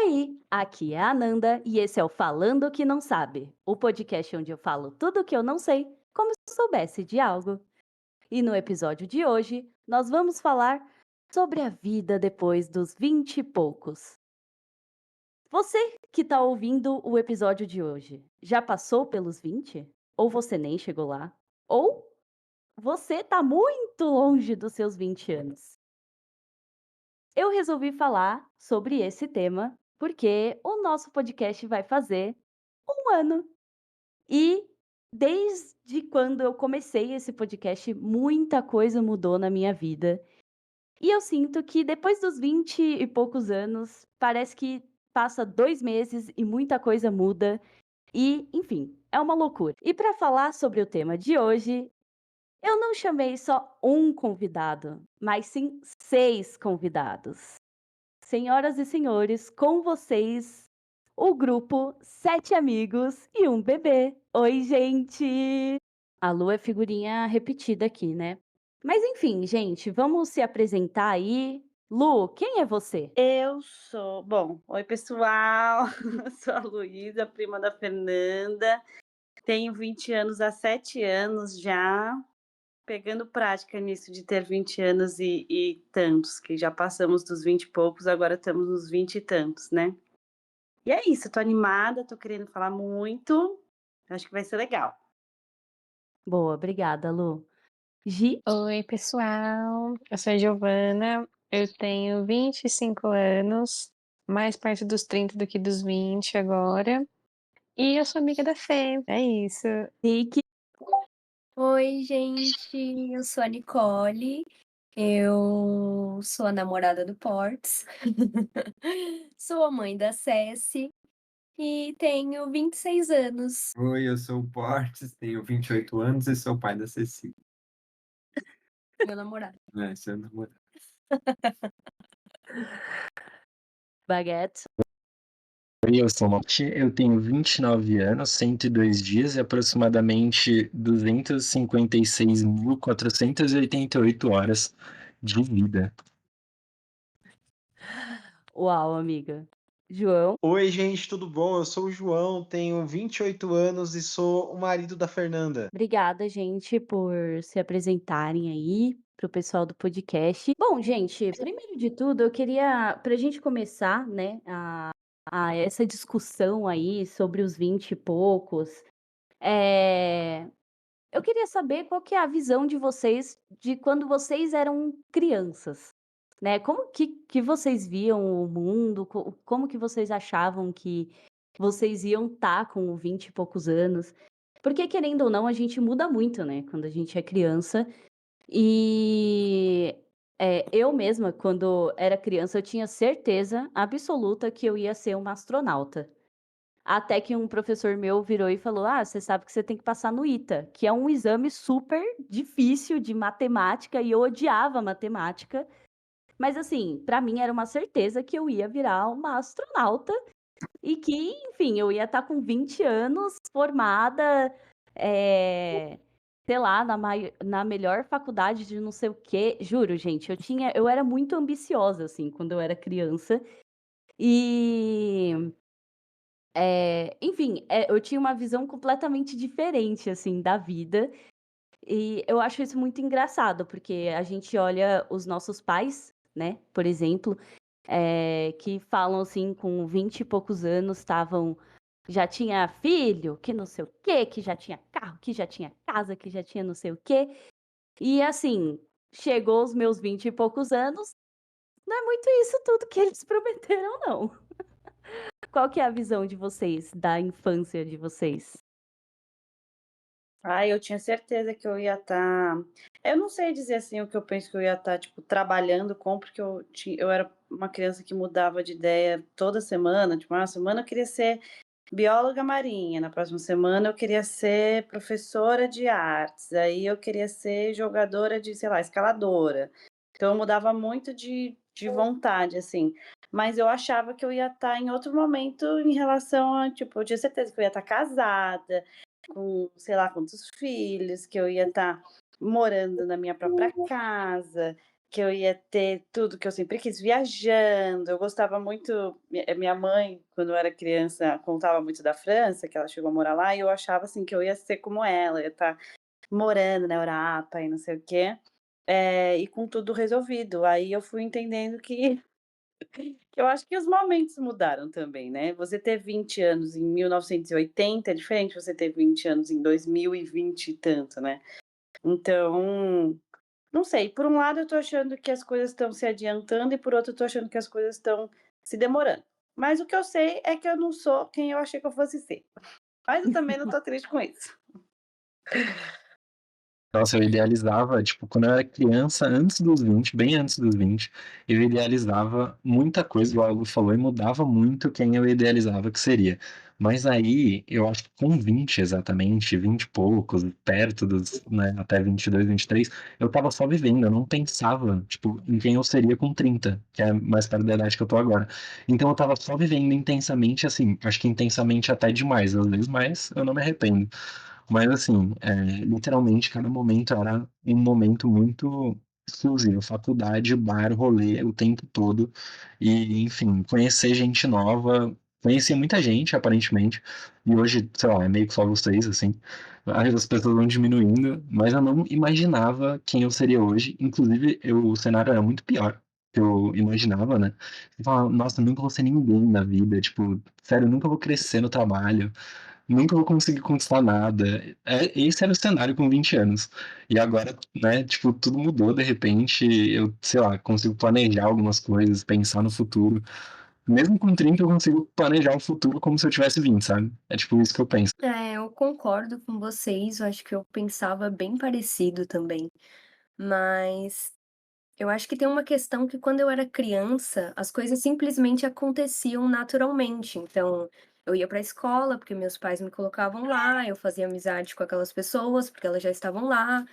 Oi, aqui é a Ananda e esse é o Falando o que Não Sabe, o podcast onde eu falo tudo o que eu não sei, como se soubesse de algo. E no episódio de hoje, nós vamos falar sobre a vida depois dos 20 e poucos. Você que está ouvindo o episódio de hoje, já passou pelos 20? Ou você nem chegou lá? Ou você está muito longe dos seus 20 anos? Eu resolvi falar sobre esse tema porque o nosso podcast vai fazer um ano. E desde quando eu comecei esse podcast, muita coisa mudou na minha vida. E eu sinto que depois dos 20 e poucos anos, parece que passa 2 meses e muita coisa muda. E, enfim, é uma loucura. E para falar sobre o tema de hoje, eu não chamei só um convidado, mas sim 6 convidados. Senhoras e senhores, com vocês, o grupo 7 amigos e um bebê. Oi, gente! A Lu é figurinha repetida aqui, né? Mas enfim, gente, vamos se apresentar aí. Lu, quem é você? Oi pessoal, eu sou a Luísa, prima da Fernanda, tenho 20 anos há 7 anos já, pegando prática nisso de ter 20 anos e tantos, que já passamos dos 20 e poucos, agora estamos nos 20 e tantos, né. E é isso, tô animada, tô querendo falar muito, acho que vai ser legal. Boa, obrigada, Lu. Gi? Oi, pessoal. Eu sou a Giovana, eu tenho 25 anos, mais perto dos 30 do que dos 20 agora. E eu sou amiga da Fê, é isso. Nick? Oi, gente, eu sou a Nicole, eu sou a namorada do Ports, sou a mãe da Ceci e tenho 26 anos. Oi, eu sou o Portes, tenho 28 anos e sou pai da Cecília. Meu namorado. Seu namorado. Baguete? Oi, eu sou o Monte, eu tenho 29 anos, 102 dias e aproximadamente 256.488 horas de vida. Uau, amiga. João? Oi, gente, tudo bom? Eu sou o João, tenho 28 anos e sou o marido da Fernanda. Obrigada, gente, por se apresentarem aí para o pessoal do podcast. Bom, gente, primeiro de tudo, eu queria, para a gente começar, né, a essa discussão aí sobre os 20 e poucos, eu queria saber qual que é a visão de vocês de quando vocês eram crianças, né? Como que vocês viam o mundo? Como que vocês achavam que vocês iam estar com 20 e poucos anos? Porque, querendo ou não, a gente muda muito, né, quando a gente é criança. E eu mesma, quando era criança, eu tinha certeza absoluta que eu ia ser uma astronauta. Até que um professor meu virou e falou: "Ah, você sabe que você tem que passar no ITA", que é um exame super difícil de matemática, e eu odiava matemática. Mas, assim, para mim era uma certeza que eu ia virar uma astronauta e que, enfim, eu ia estar com 20 anos formada, eh, sei lá, na melhor faculdade de não sei o quê. Juro, gente, eu era muito ambiciosa, assim, quando eu era criança. E, enfim, eu tinha uma visão completamente diferente, assim, da vida. E eu acho isso muito engraçado, porque a gente olha os nossos pais, né, por exemplo, que falam assim, com 20 e poucos anos, já tinha filho, que não sei o quê, que já tinha carro, que já tinha casa, que já tinha não sei o quê. E assim, chegou os meus 20 e poucos anos, não é muito isso tudo que eles prometeram, não. Qual que é a visão de vocês, da infância de vocês? Eu tinha certeza que eu ia estar, eu não sei dizer, assim, o que eu penso que eu ia estar, tipo, trabalhando com, porque eu era uma criança que mudava de ideia toda semana, tipo, uma semana eu queria ser bióloga marinha, na próxima semana eu queria ser professora de artes, aí eu queria ser jogadora de, sei lá, escaladora. Então eu mudava muito de vontade, assim, mas eu achava que eu ia estar em outro momento em relação a, tipo, eu tinha certeza que eu ia estar casada, com, sei lá, quantos filhos, que eu ia estar morando na minha própria casa, que eu ia ter tudo que eu sempre quis, viajando. Eu gostava muito. Minha mãe, quando eu era criança, contava muito da França, que ela chegou a morar lá, e eu achava assim que eu ia ser como ela, ia estar morando na Europa e não sei o quê, e com tudo resolvido. Aí eu fui entendendo que eu acho que os momentos mudaram também, né. Você ter 20 anos em 1980 é diferente de você ter 20 anos em 2020 e tanto, né. Então, não sei, por um lado eu tô achando que as coisas estão se adiantando e por outro eu tô achando que as coisas estão se demorando. Mas o que eu sei é que eu não sou quem eu achei que eu fosse ser. Mas eu também não tô triste com isso. Nossa, eu idealizava, tipo, quando eu era criança, antes dos 20, bem antes dos 20, eu idealizava muita coisa, igual a Lu falou, e mudava muito quem eu idealizava que seria. Mas aí, eu acho que com 20 exatamente, 20 e poucos, perto dos, né, até 22, 23, eu tava só vivendo, eu não pensava, tipo, em quem eu seria com 30, que é mais perto da idade que eu tô agora. Então eu tava só vivendo intensamente, assim, acho que intensamente até demais, às vezes, mas eu não me arrependo. Mas assim, literalmente cada momento era um momento muito exclusivo, faculdade, bar, rolê o tempo todo e, enfim, conhecer gente nova, conheci muita gente, aparentemente, e hoje, sei lá, é meio que só vocês, assim, aí as pessoas vão diminuindo, mas eu não imaginava quem eu seria hoje, inclusive o cenário era muito pior que eu imaginava, né? Eu falava, nossa, nunca vou ser ninguém na vida, tipo, sério, nunca vou crescer no trabalho, nunca vou conseguir conquistar nada. Esse era o cenário com 20 anos. E agora, né, tipo, tudo mudou de repente. Eu, sei lá, consigo planejar algumas coisas, pensar no futuro. Mesmo com 30, eu consigo planejar o futuro como se eu tivesse 20, sabe? É tipo isso que eu penso. Eu concordo com vocês, eu acho que eu pensava bem parecido também. Mas eu acho que tem uma questão que quando eu era criança, as coisas simplesmente aconteciam naturalmente. Então, eu ia para a escola porque meus pais me colocavam lá, eu fazia amizade com aquelas pessoas porque elas já estavam lá.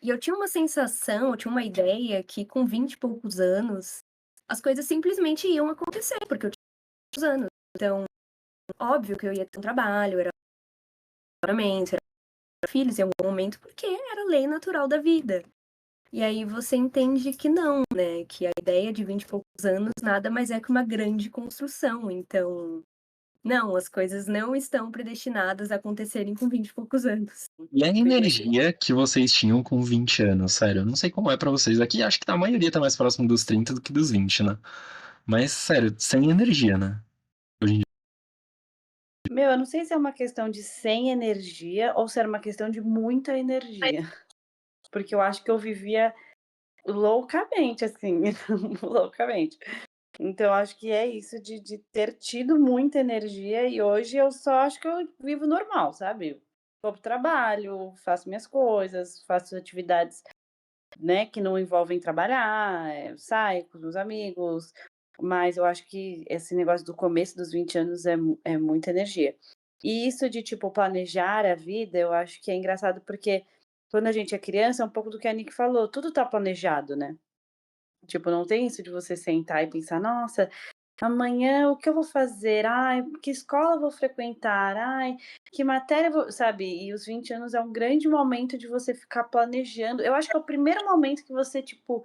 E eu tinha uma sensação, eu tinha uma ideia que com 20 e poucos anos, as coisas simplesmente iam acontecer, porque eu tinha muitos anos. Então, óbvio que eu ia ter um trabalho, era casamento, era filhos em algum momento, porque era a lei natural da vida. E aí você entende que não, né? Que a ideia de 20 e poucos anos nada mais é que uma grande construção. Então, não, as coisas não estão predestinadas a acontecerem com 20 e poucos anos. E a energia que vocês tinham com 20 anos, sério, eu não sei como é pra vocês. Aqui acho que a maioria tá mais próximo dos 30 do que dos 20, né? Mas, sério, sem energia, né? Hoje em dia. Meu, eu não sei se é uma questão de sem energia ou se era uma questão de muita energia. Porque eu acho que eu vivia loucamente, assim, loucamente. Então, eu acho que é isso de ter tido muita energia e hoje eu só acho que eu vivo normal, sabe? Vou pro trabalho, faço minhas coisas, faço atividades, né, que não envolvem trabalhar, saio com os meus amigos, mas eu acho que esse negócio do começo dos 20 anos é muita energia. E isso de, tipo, planejar a vida, eu acho que é engraçado porque quando a gente é criança, é um pouco do que a Nick falou, tudo tá planejado, né? Tipo, não tem isso de você sentar e pensar: "Nossa, amanhã o que eu vou fazer? Ai, que escola eu vou frequentar? Ai, que matéria eu vou", sabe? E os 20 anos é um grande momento de você ficar planejando. Eu acho que é o primeiro momento que você, tipo,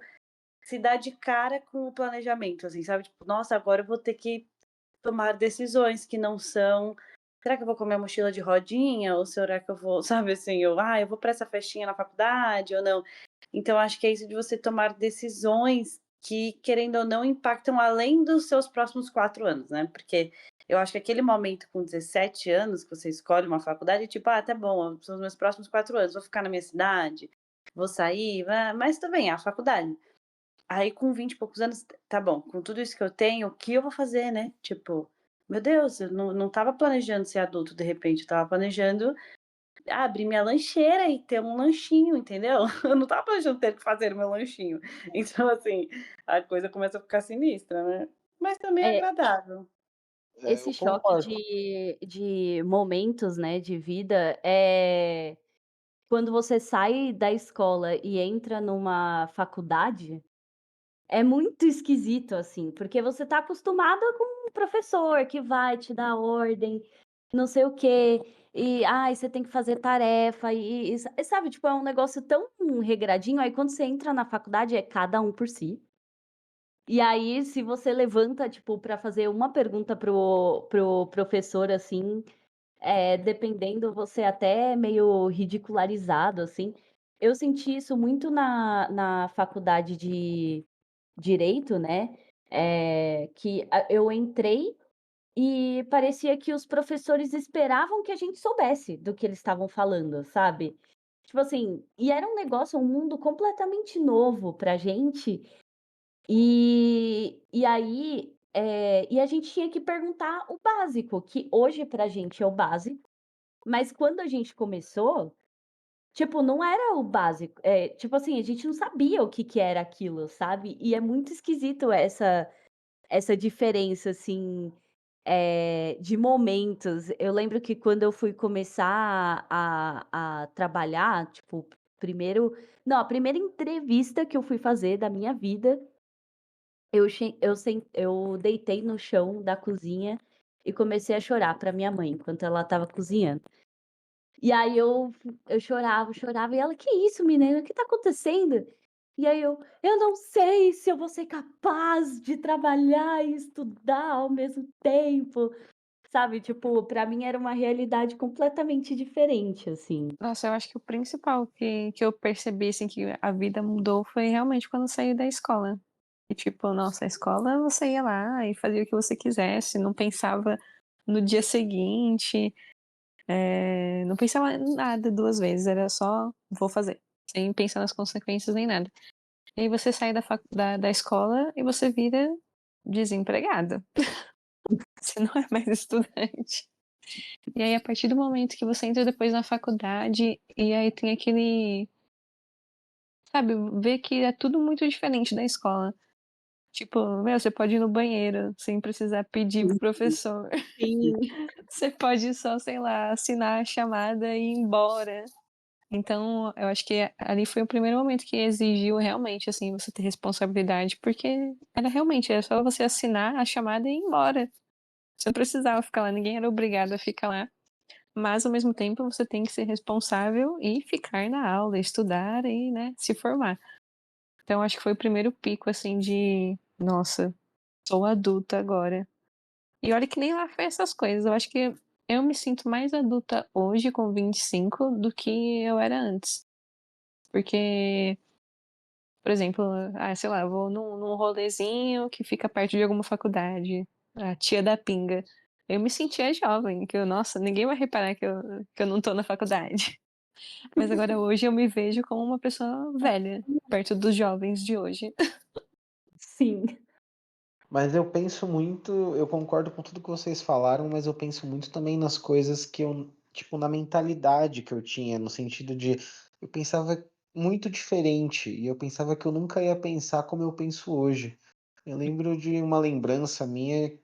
se dá de cara com o planejamento, assim, sabe? Tipo: "Nossa, agora eu vou ter que tomar decisões que não são: será que eu vou com a minha mochila de rodinha ou será que eu vou", sabe, assim, eu vou para essa festinha na faculdade ou não. Então acho que é isso de você tomar decisões que, querendo ou não, impactam além dos seus próximos 4 anos, né, porque eu acho que aquele momento com 17 anos que você escolhe uma faculdade, tipo: "Ah, tá bom, são os meus próximos 4 anos, vou ficar na minha cidade, vou sair, mas também é a faculdade". Aí com 20 e poucos anos, tá bom, com tudo isso que eu tenho, o que eu vou fazer, né? Tipo, meu Deus, eu não estava planejando ser adulto de repente, eu estava planejando abrir minha lancheira e ter um lanchinho, entendeu? Eu não estava planejando ter que fazer o meu lanchinho. Então, assim, a coisa começa a ficar sinistra, né? Mas também é É, agradável. esse Eu choque concordo. de momentos, né, de vida, quando você sai da escola e entra numa faculdade, é muito esquisito, assim, porque você tá acostumado com um professor que vai te dar ordem, não sei o quê. e ai, você tem que fazer tarefa e sabe, tipo, é um negócio tão regradinho, aí quando você entra na faculdade é cada um por si. E aí se você levanta, tipo, para fazer uma pergunta pro professor, assim, dependendo, você é até meio ridicularizado, assim. Eu senti isso muito na faculdade de direito, né, que eu entrei e parecia que os professores esperavam que a gente soubesse do que eles estavam falando, sabe. Tipo assim, e era um negócio, um mundo completamente novo pra gente, e aí, e a gente tinha que perguntar o básico, que hoje pra gente é o básico, mas quando a gente começou, tipo, não era o básico, tipo assim, a gente não sabia o que que era aquilo, sabe. E é muito esquisito essa diferença, assim, de momentos. Eu lembro que quando eu fui começar a trabalhar, tipo, primeiro não, a primeira entrevista que eu fui fazer da minha vida, eu deitei no chão da cozinha e comecei a chorar pra minha mãe, enquanto ela estava cozinhando. E aí eu chorava, chorava, e ela: "Que isso menina, o que tá acontecendo?" E aí eu não sei se eu vou ser capaz de trabalhar e estudar ao mesmo tempo", sabe, tipo, pra mim era uma realidade completamente diferente, assim. Nossa, eu acho que o principal que eu percebi, assim, que a vida mudou foi realmente quando eu saí da escola. E tipo, nossa, a escola você ia lá e fazia o que você quisesse, não pensava no dia seguinte, não pensava em nada 2 vezes, era só vou fazer, sem pensar nas consequências nem nada. E aí você sai da escola e você vira desempregado, você não é mais estudante. E aí a partir do momento que você entra depois na faculdade, e aí tem aquele, sabe, ver que é tudo muito diferente da escola. Tipo, meu, você pode ir no banheiro sem precisar pedir pro professor. Sim. Você pode só, sei lá, assinar a chamada e ir embora. Então, eu acho que ali foi o primeiro momento que exigiu realmente, assim, você ter responsabilidade, porque era só você assinar a chamada e ir embora. Você não precisava ficar lá, ninguém era obrigado a ficar lá. Mas, ao mesmo tempo, você tem que ser responsável e ficar na aula, estudar e, né, se formar. Então, acho que foi o primeiro pico, assim, de: "Nossa, sou adulta agora". E olha que nem lá foi essas coisas, eu acho que eu me sinto mais adulta hoje com 25 do que eu era antes. Porque, por exemplo, sei lá, eu vou num rolezinho que fica perto de alguma faculdade, a tia da pinga. Eu me sentia jovem, que eu: "Nossa, ninguém vai reparar que eu não tô na faculdade". Mas agora hoje eu me vejo como uma pessoa velha, perto dos jovens de hoje. Sim. Mas eu penso muito, eu concordo com tudo que vocês falaram, mas eu penso muito também nas coisas que eu, tipo, na mentalidade que eu tinha, no sentido de eu pensava muito diferente e eu pensava que eu nunca ia pensar como eu penso hoje. Eu lembro de uma lembrança minha,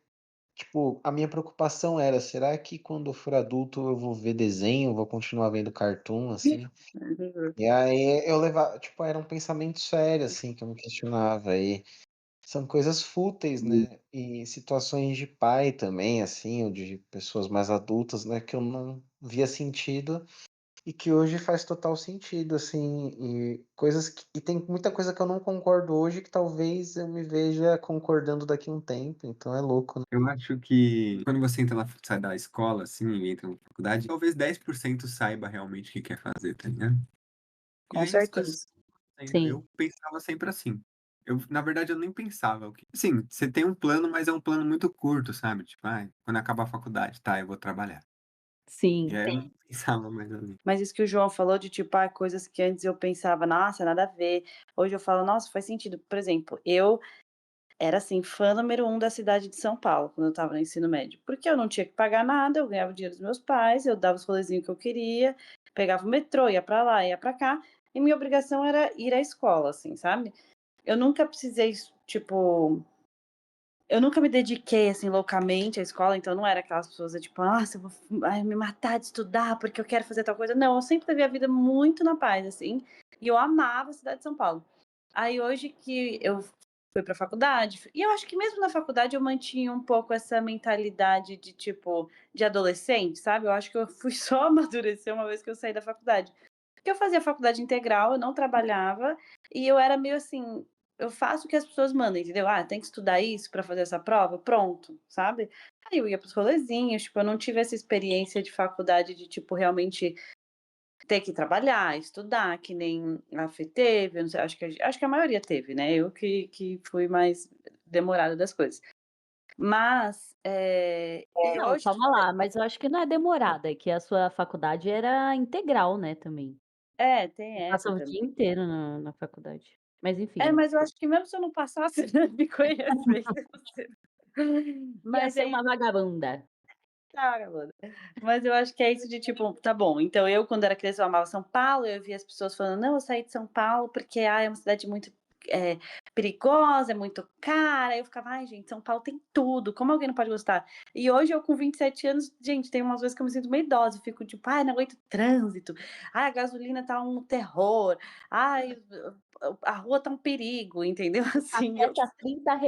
tipo, a minha preocupação era, será que quando eu for adulto eu vou ver desenho, vou continuar vendo cartoon, assim? E aí eu levava, tipo, era um pensamento sério, assim, que eu me questionava. E são coisas fúteis, né, e situações de pai também, assim, ou de pessoas mais adultas, né, que eu não via sentido e que hoje faz total sentido, assim, e coisas que e tem muita coisa que eu não concordo hoje que talvez eu me veja concordando daqui a um tempo, então é louco, né. Eu acho que quando você sai da escola, assim, e entra na faculdade, talvez 10% saiba realmente o que quer fazer, tá ligado? E Com aí as coisas certeza. vão acontecendo. Sim. Eu pensava sempre assim. Na verdade, eu nem pensava o que. Sim, você tem um plano, mas é um plano muito curto, sabe? Tipo, quando acabar a faculdade, tá, eu vou trabalhar. E Sim. aí eu não pensava mais ali. Mas isso que o João falou de, tipo, coisas que antes eu pensava: "Nossa, nada a ver", hoje eu falo: "Nossa, faz sentido". Por exemplo, eu era, assim, fã número 1 da cidade de São Paulo, quando eu estava no ensino médio, porque eu não tinha que pagar nada, eu ganhava o dinheiro dos meus pais, eu dava os rolezinhos que eu queria, pegava o metrô, ia pra lá, ia pra cá, e minha obrigação era ir à escola, assim, sabe. Eu nunca precisei, tipo, eu nunca me dediquei, assim, loucamente à escola, então não era aquelas pessoas, tipo: "Nossa, eu vou me matar de estudar, porque eu quero fazer tal coisa". Não, eu sempre levei a vida muito na paz, assim, e eu amava a cidade de São Paulo. Aí hoje que eu fui pra faculdade. E eu acho que mesmo na faculdade eu mantinha um pouco essa mentalidade de, tipo, de adolescente, sabe? Eu acho que eu fui só amadurecer uma vez que eu saí da faculdade. Porque eu fazia faculdade integral, eu não trabalhava, e eu era meio assim, eu faço o que as pessoas mandam, entendeu? Ah, tem que estudar isso para fazer essa prova? Pronto, sabe? Aí eu ia para os rolezinhos, tipo, eu não tive essa experiência de faculdade de, tipo, realmente ter que trabalhar, estudar, que nem a Fê teve, eu não sei, acho que a maioria teve, né? Eu que fui mais demorada das coisas. Mas, e Não, hoje calma lá, mas eu acho que não é demorada, é que a sua faculdade era integral, né, também. tem Você essa passa o dia também. inteiro na faculdade. Mas enfim, Mas eu acho que mesmo se eu não passasse, você deve me conhecer. ia Mas ser aí uma vagabunda. tá, mano. Mas eu acho que é isso de tipo, tá bom, então eu quando era criança eu amava São Paulo, eu via as pessoas falando: "Não, eu saí de São Paulo porque, é uma cidade muito, eh, perigosa, é muito cara", aí eu ficava: "Ai gente, São Paulo tem tudo, como alguém não pode gostar?". E hoje eu com 27 anos, gente, tem umas vezes que eu me sinto uma idosa, eu fico tipo: "Ai, não aguento trânsito. Ai, a gasolina tá um terror. Ai, a rua tá um perigo", entendeu? Assim, Café tá R$ 30.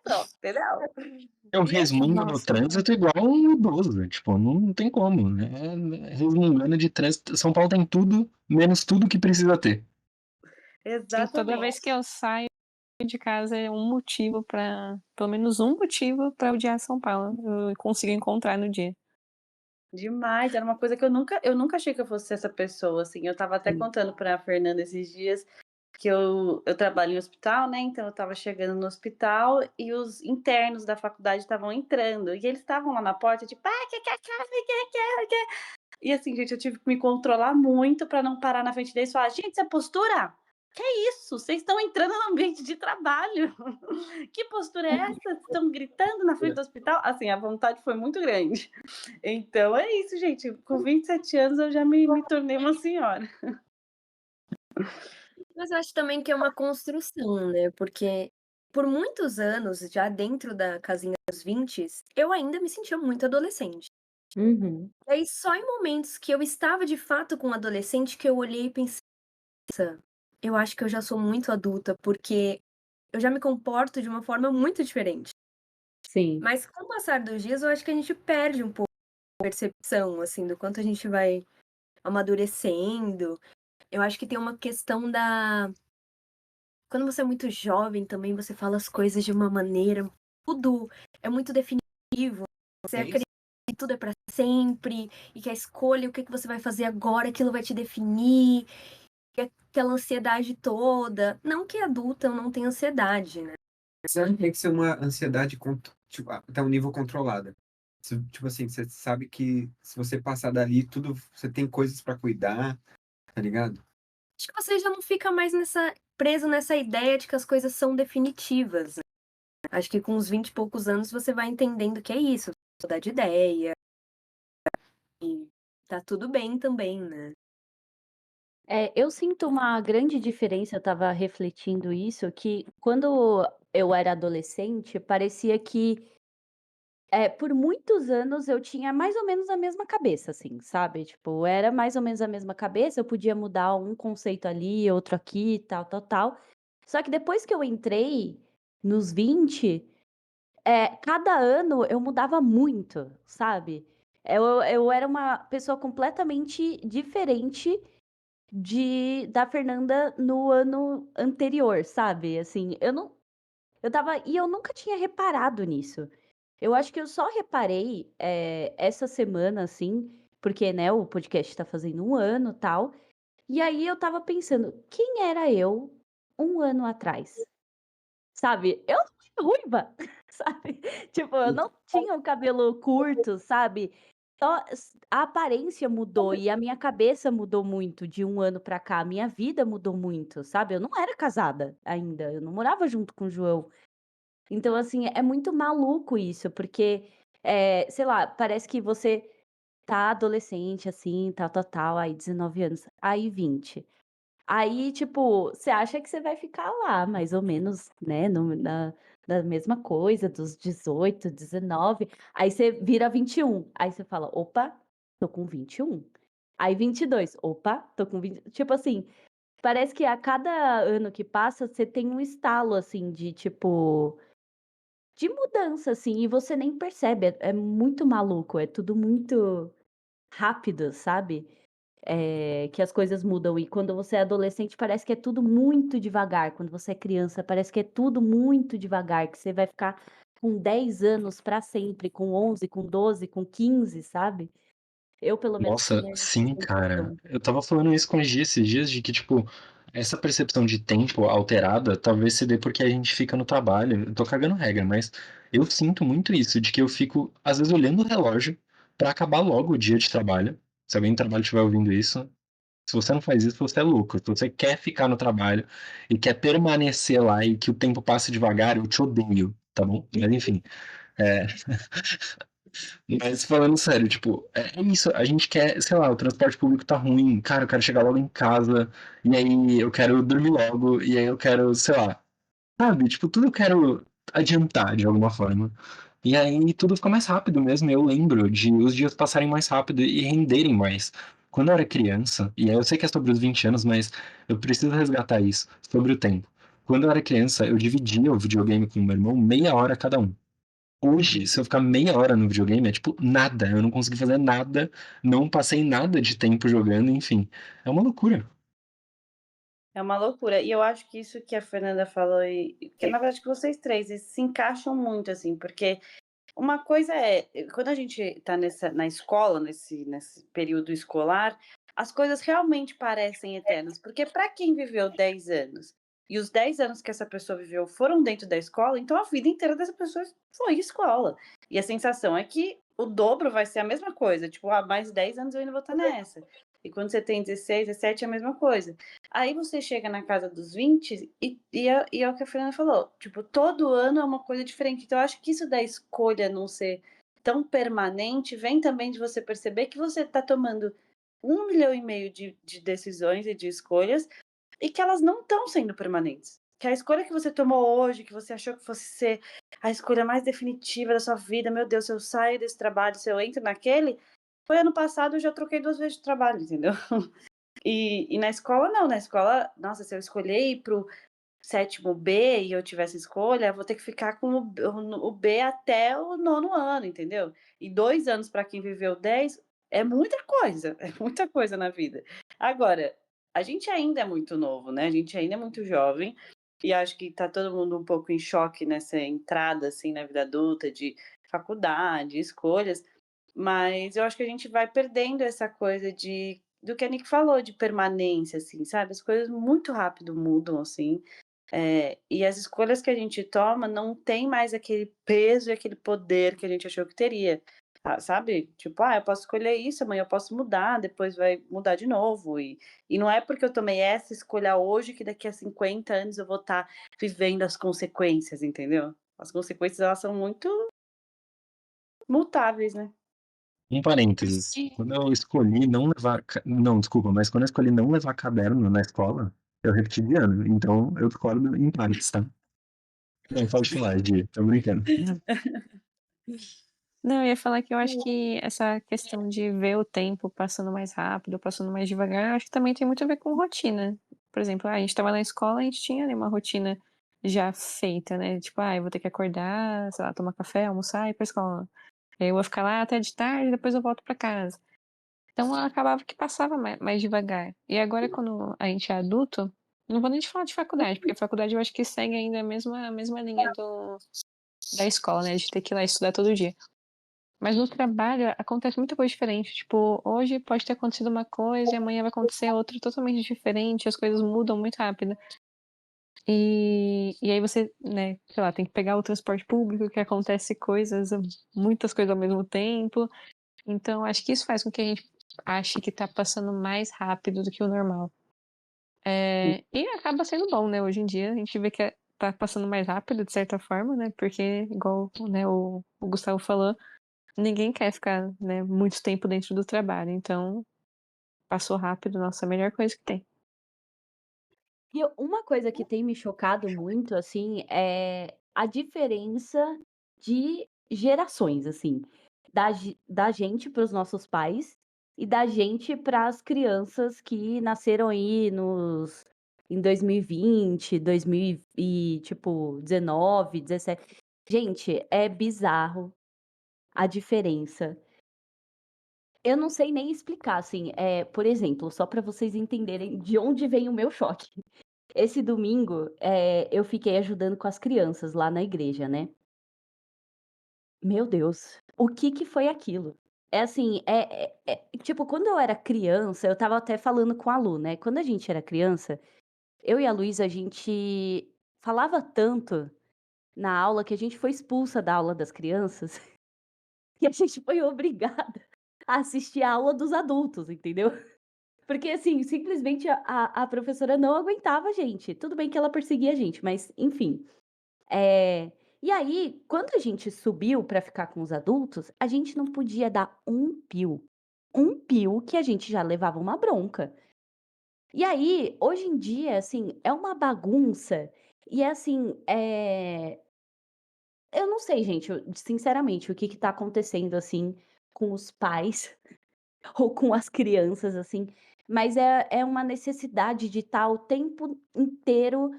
pronto, entendeu? Eu E assim resmungo no Nossa, trânsito igual um idoso, tipo, não tem como, né? Resmungando de trânsito. São Paulo tem tudo, menos tudo que precisa ter. sim, toda vez exatamente. que eu saio de casa é um motivo pra. Pelo menos um motivo pra odiar São Paulo. Eu consigo encontrar no dia. Demais, era uma coisa que eu nunca achei que eu fosse essa pessoa, assim, eu estava até Sim. contando pra Fernanda esses dias que eu trabalho em hospital, né, então eu estava chegando no hospital e os internos da faculdade estavam entrando, e eles estavam lá na porta, tipo: "Ai, que", e assim, gente, eu tive que me controlar muito pra não parar na frente deles e falar: "Gente, isso é postura? Que isso? Vocês estão entrando no ambiente de trabalho. Que postura é essa? Vocês estão gritando na frente do hospital?". Assim, a vontade foi muito grande. Então é isso, gente. Com 27 anos eu já me tornei uma senhora. Mas eu acho também que é uma construção, né, porque por muitos anos, já dentro da casinha dos 20, eu ainda me sentia muito adolescente. Uhum. E aí só em momentos que eu estava de fato com um adolescente que eu olhei e pensei: "Nossa, eu acho que eu já sou muito adulta, porque eu já me comporto de uma forma muito diferente". Sim. Mas com o passar dos dias, eu acho que a gente perde um pouco a percepção, assim, do quanto a gente vai amadurecendo. Eu acho que tem uma questão da quando você é muito jovem também, você fala as coisas de uma maneira tudo é muito definitivo, você É isso? acredita que tudo é pra sempre, e que a escolha, o que que você vai fazer agora, aquilo vai te definir, e aquela ansiedade toda. Não que adulta eu não tenha ansiedade, né. Sabe, tem que ser uma ansiedade tipo, até um nível controlada. Tipo assim, você sabe que se você passar dali, tudo, você tem coisas pra cuidar, tá ligado? Acho que você já não fica mais preso nessa ideia de que as coisas são definitivas, né. Acho que com uns 20 e poucos anos você vai entendendo que é isso, mudar de ideia, e tá tudo bem também, né. Eu sinto uma grande diferença, eu estava refletindo isso, que quando eu era adolescente, parecia que, por muitos anos eu tinha mais ou menos a mesma cabeça, assim, sabe, tipo, era mais ou menos a mesma cabeça, eu podia mudar um conceito ali, outro aqui, tal, tal, tal. Só que depois que eu entrei nos 20, cada ano eu mudava muito, sabe. Eu era uma pessoa completamente diferente da Fernanda no ano anterior, sabe, assim, eu nunca tinha reparado nisso. Eu acho que eu só reparei, essa semana, assim, porque, né, o podcast tá fazendo 1 ano, tal, e aí eu estava pensando: "Quem era eu 1 ano atrás?", sabe. Eu não era ruiva, sabe, tipo, eu não tinha o cabelo curto, sabe. Só a aparência mudou e a minha cabeça mudou muito de 1 ano pra cá, a minha vida mudou muito, sabe. Eu não era casada ainda, eu não morava junto com o João. Então, assim, é muito maluco isso, porque, sei lá, parece que você tá adolescente, assim, tal, tal, tal, aí 19 anos, aí 20. Aí, tipo, você acha que você vai ficar lá, mais ou menos, né, no na mesma coisa, dos 18, 19, aí você vira 21, aí você fala: "Opa, tô com 21". Aí 22, "Opa, tô com 20", tipo assim, Parece que a cada ano que passa, você tem um estalo, assim, de tipo, de mudança, assim, e você nem percebe. É muito maluco, é tudo muito rápido, sabe? Que as coisas mudam. E quando você é adolescente, parece que é tudo muito devagar. Quando você é criança, parece que é tudo muito devagar, que você vai ficar com 10 anos pra sempre, com 11, com 12, com 15, sabe? Eu, pelo menos, Nossa, tinha essa sim, cara. sensação. Eu tava falando isso com a Gi esses dias de que, tipo, essa percepção de tempo alterada talvez se dê porque a gente fica no trabalho. Eu tô cagando regra, mas eu sinto muito isso, de que eu fico, às vezes, olhando o relógio pra acabar logo o dia de trabalho. Se alguém do trabalho estiver ouvindo isso, se você não faz isso, você é louco. Se você quer ficar no trabalho e quer permanecer lá e que o tempo passe devagar, eu te odeio, tá bom? Mas enfim. É, mas falando sério, tipo, é isso, a gente quer, sei lá, o transporte público tá ruim, cara, eu quero chegar logo em casa, e aí eu quero dormir logo, e aí eu quero, sei lá, sabe? Tipo, tudo eu quero adiantar de alguma forma. E aí tudo fica mais rápido mesmo, eu lembro de os dias passarem mais rápido e renderem mais. Quando eu era criança, e aí eu sei que é sobre os 20 anos, mas eu preciso resgatar isso, sobre o tempo. Quando eu era criança, eu dividia o videogame com o meu irmão meia hora cada um. Hoje, se eu ficar meia hora no videogame, é tipo nada. Eu não consegui fazer nada, não passei nada de tempo jogando, enfim. É uma loucura. É uma loucura. E eu acho que isso que a Fernanda falou, e que na verdade que vocês três eles se encaixam muito, assim, porque uma coisa é, quando a gente está na escola, nesse período escolar, as coisas realmente parecem eternas, porque para quem viveu 10 anos e os 10 anos que essa pessoa viveu foram dentro da escola, então a vida inteira dessa pessoa foi escola. E a sensação é que o dobro vai ser a mesma coisa, tipo, mais 10 anos eu ainda vou estar nessa. E quando você tem 16, 17 é a mesma coisa. Aí você chega na casa dos 20 e é o que a Fernanda falou, tipo, todo ano é uma coisa diferente. Então, eu acho que isso da escolha não ser tão permanente vem também de você perceber que você está tomando 1,5 milhão de decisões e de escolhas e que elas não estão sendo permanentes. Que a escolha que você tomou hoje, que você achou que fosse ser a escolha mais definitiva da sua vida, meu Deus, se eu saio desse trabalho, se eu entro naquele, foi ano passado, eu já troquei 2 vezes de trabalho, entendeu? E na escola, não, na escola, nossa, se eu escolher ir pro sétimo B e eu tivesse escolha, eu vou ter que ficar com o B até o nono ano, entendeu? E 2 anos para quem viveu 10 é muita coisa, é muita coisa na vida. Agora, a gente ainda é muito novo, né? A gente ainda é muito jovem e acho que tá todo mundo um pouco em choque nessa entrada, assim, na vida adulta, de faculdade, escolhas, mas eu acho que a gente vai perdendo essa coisa do que a Nick falou, de permanência, assim, sabe? As coisas muito rápido mudam, assim, e as escolhas que a gente toma não tem mais aquele peso e aquele poder que a gente achou que teria, sabe? Tipo, eu posso escolher isso, amanhã eu posso mudar, depois vai mudar de novo. E não é porque eu tomei essa escolha hoje que daqui a 50 anos eu vou estar vivendo as consequências, entendeu? As consequências, elas são muito mutáveis, né? Um parênteses. Quando eu escolhi não levar. Não, desculpa, mas quando eu escolhi não levar caderno na escola, eu repeti de ano. Então eu discordo em partes, tá? Não, pode falar, Gi. Tô brincando. Não, eu ia falar que eu acho que essa questão de ver o tempo passando mais rápido, passando mais devagar, eu acho que também tem muito a ver com rotina. Por exemplo, a gente estava na escola, a gente tinha ali uma rotina já feita, né? Tipo, eu vou ter que acordar, sei lá, tomar café, almoçar e ir pra escola. Aí eu vou ficar lá até de tarde, depois eu volto pra casa. Então acabava que passava mais devagar. E agora, quando a gente é adulto, não vou nem te falar de faculdade, porque a faculdade eu acho que segue ainda a mesma linha da escola, né? De ter que ir lá estudar todo dia. Mas no trabalho acontece muita coisa diferente. Tipo, hoje pode ter acontecido uma coisa e amanhã vai acontecer outra totalmente diferente, as coisas mudam muito rápido. E aí você, né, sei lá, tem que pegar o transporte público, que acontece coisas, muitas coisas ao mesmo tempo. Então, acho que isso faz com que a gente ache que tá passando mais rápido do que o normal. E acaba sendo bom, né? Hoje em dia a gente vê que tá passando mais rápido, de certa forma, né? Porque, igual, né, o Gustavo falou, ninguém quer ficar, né, muito tempo dentro do trabalho. Então, passou rápido, nossa, a melhor coisa que tem. E uma coisa que tem me chocado muito, assim, é a diferença de gerações, assim, da gente para os nossos pais e da gente para as crianças que nasceram aí em 2020, 2000 e tipo 19, 17. Gente, é bizarro a diferença. Eu não sei nem explicar, assim, por exemplo, só para vocês entenderem de onde vem o meu choque. Esse domingo, eu fiquei ajudando com as crianças lá na igreja, né. Meu Deus, o que que foi aquilo? É assim, tipo, quando eu era criança, eu estava até falando com a Lu, né, quando a gente era criança, eu e a Luísa, a gente falava tanto na aula que a gente foi expulsa da aula das crianças e a gente foi obrigada a assistir a aula dos adultos, entendeu? Porque, assim, simplesmente a professora não aguentava a gente. Tudo bem que ela perseguia a gente, mas enfim. E aí, quando a gente subiu para ficar com os adultos, a gente não podia dar um pio. Um pio que a gente já levava uma bronca. E aí, hoje em dia, assim, é uma bagunça e é assim, eu não sei, gente, sinceramente, o que que tá acontecendo, assim, com os pais ou com as crianças, assim, mas é uma necessidade de estar o tempo inteiro,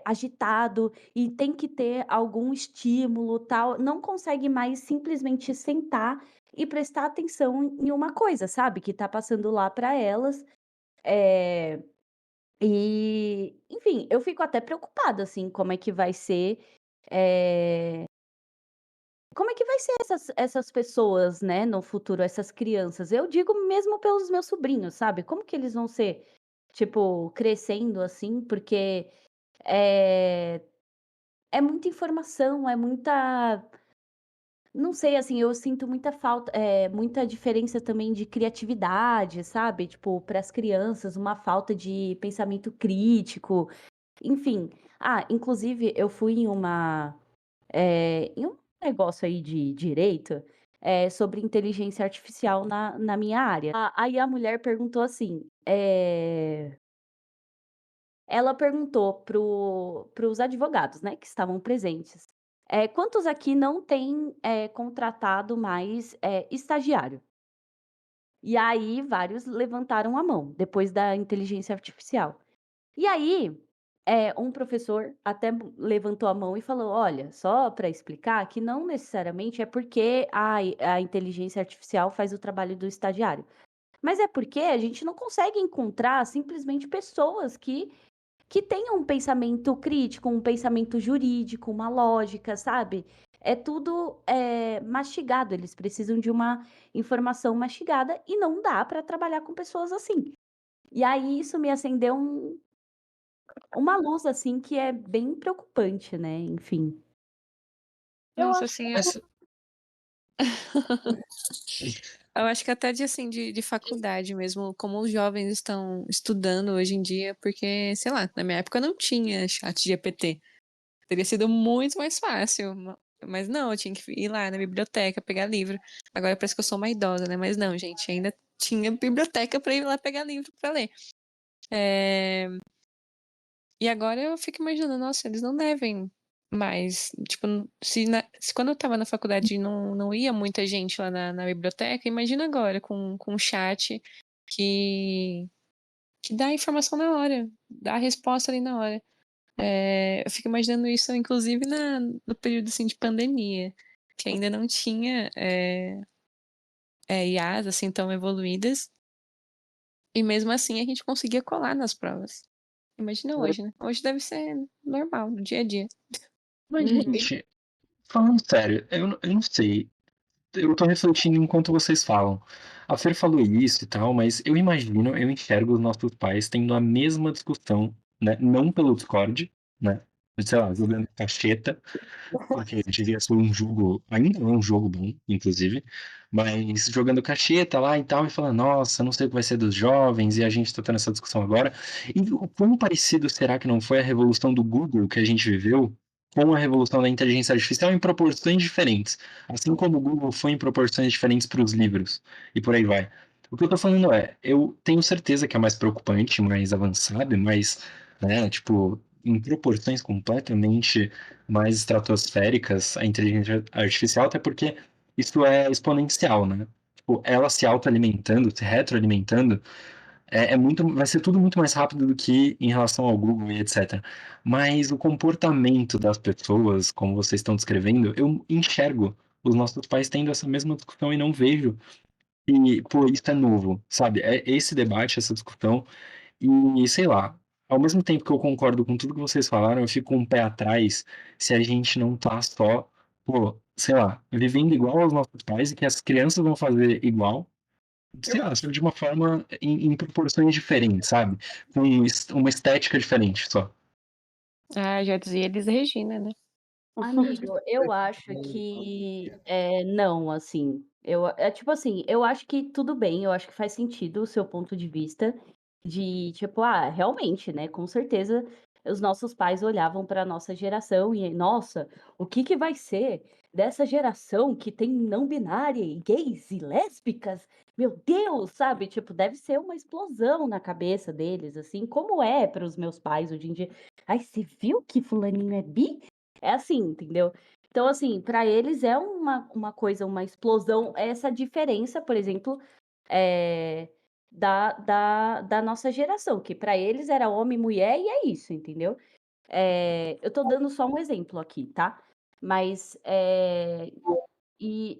agitado e tem que ter algum estímulo, tal, não consegue mais simplesmente sentar e prestar atenção em uma coisa, sabe, que tá passando lá para elas. Eh, enfim, eu fico até preocupada, assim, eh como é que vai ser essas pessoas, né, no futuro, essas crianças? Eu digo mesmo pelos meus sobrinhos, sabe, como que eles vão ser, tipo, crescendo assim, porque, é é muita informação, é muita não sei, assim, eu sinto muita falta, muita diferença também de criatividade, sabe, tipo, para as crianças, uma falta de pensamento crítico, enfim. Ah, inclusive eu fui em um negócio aí de direito, sobre inteligência artificial na minha área. Aí a mulher perguntou assim, ela perguntou para os advogados, né, que estavam presentes, quantos aqui não têm, contratado mais, estagiário? E aí vários levantaram a mão, depois da inteligência artificial. E aí, um professor até levantou a mão e falou: "Olha, só para explicar que não necessariamente é porque a inteligência artificial faz o trabalho do estagiário, mas é porque a gente não consegue encontrar simplesmente pessoas que tenham um pensamento crítico, um pensamento jurídico, uma lógica, sabe? É tudo, mastigado, eles precisam de uma informação mastigada e não dá para trabalhar com pessoas assim". E aí isso me acendeu uma luz, assim, que é bem preocupante, né, enfim. Eu Nossa, acho assim, Mas, eu acho que até de, assim, de faculdade mesmo, como os jovens estão estudando hoje em dia, porque, sei lá, na minha época não tinha chat GPT. Teria sido muito mais fácil. Mas não, eu tinha que ir lá na biblioteca pegar livro. Agora parece que eu sou uma idosa, né? Mas não, gente, ainda tinha biblioteca para ir lá pegar livro para ler. E agora eu fico imaginando, nossa, eles não devem mais. Tipo, se quando eu tava na faculdade não ia muita gente lá na biblioteca, imagina agora com um chat que, que dá a informação na hora, dá a resposta ali na hora. Eu fico imaginando isso, inclusive, no período assim, de pandemia, que ainda não tinha IAs assim tão evoluídas, e mesmo assim a gente conseguia colar nas provas. Imagina hoje, né? Hoje deve ser normal, no dia a dia. mas, Uhum. gente, falando sério, eu não sei. Eu tô refletindo enquanto vocês falam. A Fer falou isso e tal, mas eu imagino, eu enxergo os nossos pais tendo a mesma discussão, né? Não pelo Discord, né? Sei lá, jogando cacheta, porque devia ser um jogo, ainda é um jogo bom, inclusive, mas jogando cacheta lá e tal, e falando, nossa, não sei o que vai ser dos jovens, e a gente tá tendo essa discussão agora. E o quão parecido será que não foi a revolução do Google que a gente viveu com a revolução da inteligência artificial em proporções diferentes? Assim como o Google foi em proporções diferentes para os livros, e por aí vai. O que eu tô falando é, eu tenho certeza que é mais preocupante, mais avançado, mais, né, tipo, em proporções completamente mais estratosféricas a inteligência artificial, até porque isso é exponencial, né? tipo, ela se autoalimentando, se retroalimentando, vai ser tudo muito mais rápido do que em relação ao Google e etc. Mas o comportamento das pessoas, como vocês estão descrevendo, eu enxergo os nossos pais tendo essa mesma discussão e não vejo. E, pô, isso é novo, sabe? É esse debate, essa discussão. E, sei lá, ao mesmo tempo que eu concordo com tudo que vocês falaram, eu fico um pé atrás se a gente não tá só, pô, sei lá, vivendo igual aos nossos pais e que as crianças vão fazer igual, sei lá, só de uma forma em proporções diferentes, sabe? Com uma estética diferente só. Ah, já dizia Elis Regina, né? Amigo, eu acho que não, assim. Tipo assim, eu acho que tudo bem, eu acho que faz sentido o seu ponto de vista de, tipo, realmente, né? Com certeza os nossos pais olhavam para a nossa geração e, nossa, o que que vai ser dessa geração que tem não binária e gays e lésbicas? Meu Deus, sabe? Tipo, deve ser uma explosão na cabeça deles, assim, como é para os meus pais hoje em dia. Ai, você viu que fulaninho é bi? É assim, entendeu? Então, assim, para eles é uma coisa, uma explosão, essa diferença, por exemplo, da nossa geração, que para eles era homem e mulher e é isso, entendeu? Eu tô dando só um exemplo aqui, tá? Mas,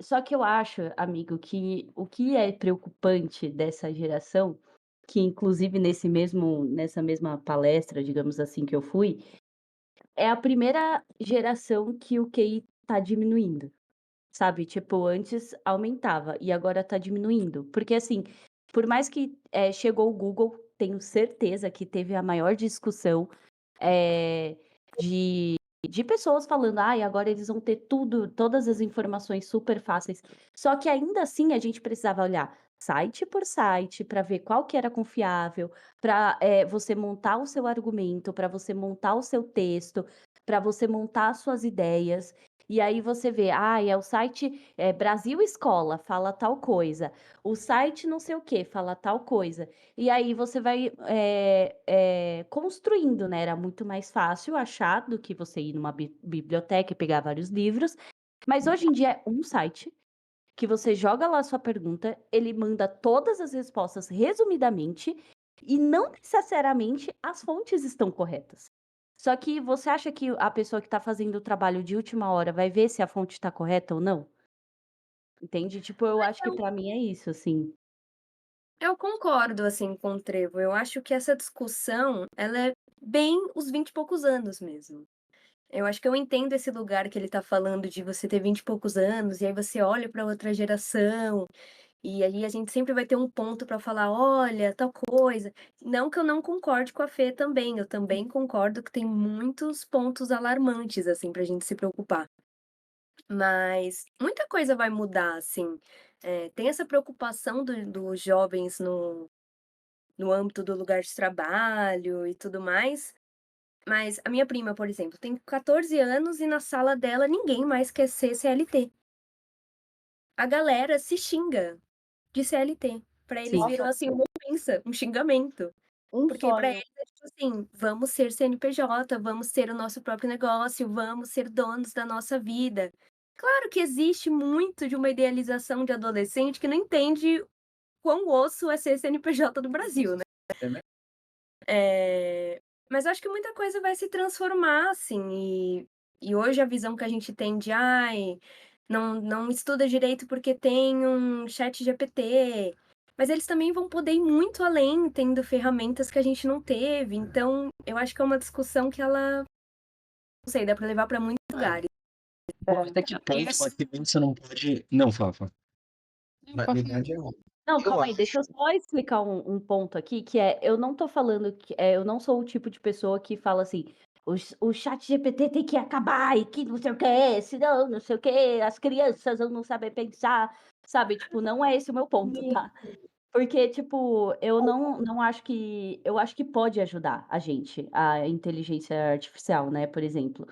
só que eu acho, amigo, que o que é preocupante dessa geração, que inclusive nessa mesma palestra, digamos assim, que eu fui, é a primeira geração que o QI tá diminuindo, sabe? Tipo, antes aumentava e agora tá diminuindo. Porque, assim, por mais que chegou o Google, tenho certeza que teve a maior discussão eh, de pessoas falando, ai, agora eles vão ter tudo, todas as informações super fáceis. Só que ainda assim a gente precisava olhar site por site para ver qual que era confiável, para você montar o seu argumento, para você montar o seu texto, para você montar as suas ideias. E aí você vê, é o site Brasil Escola, fala tal coisa. O site não sei o que, fala tal coisa. E aí você vai construindo, né? Era muito mais fácil achar do que você ir numa biblioteca e pegar vários livros. Mas hoje em dia é um site que você joga lá a sua pergunta, ele manda todas as respostas resumidamente e não necessariamente as fontes estão corretas. Só que você acha que a pessoa que está fazendo o trabalho de última hora vai ver se a fonte está correta ou não? Entende? Tipo, eu acho que para mim é isso, assim. Eu concordo, assim, com o Trevo. Eu acho que essa discussão, ela é bem os 20 e poucos anos mesmo. Eu acho que eu entendo esse lugar que ele tá falando de você ter 20 e poucos anos, e aí você olha para outra geração, e aí a gente sempre vai ter um ponto para falar: "Olha, tal coisa". Não que eu não concorde com a Fê também, eu também concordo que tem muitos pontos alarmantes, assim, pra gente se preocupar. Mas muita coisa vai mudar, assim. Tem essa preocupação dos jovens no âmbito do lugar de trabalho e tudo mais, mas a minha prima, por exemplo, tem 14 anos e na sala dela ninguém mais quer ser CLT. A galera se xinga de CLT. Pra eles Sim. virou, assim, uma ofensa, um xingamento. Um Porque pra sonho. eles é tipo assim: "Vamos ser CNPJ, vamos ter o nosso próprio negócio, vamos ser donos da nossa vida". Claro que existe muito de uma idealização de adolescente que não entende quão osso é ser CNPJ do Brasil, né. É, né? Mas acho que muita coisa vai se transformar, assim, e hoje a visão que a gente tem de: "Ai, não estuda direito porque tem um ChatGPT", mas eles também vão poder ir muito além tendo ferramentas que a gente não teve, então eu acho que é uma discussão que ela, não sei, dá pra levar pra muitos lugares. Pô, até que ponto uma criança não pode. Não, fala. Não, pode falar. Verdade é uma. Não, Eu calma aí, deixa eu só explicar um ponto aqui, que eu não tô falando que eu não sou o tipo de pessoa que fala assim, o ChatGPT tem que acabar e que não sei o quê, senão não sei o quê, as crianças vão não saber pensar, sabe? Tipo, não é esse o meu ponto, tá? Porque, tipo, eu não acho que. Eu acho que pode ajudar a gente, a inteligência artificial, né, por exemplo.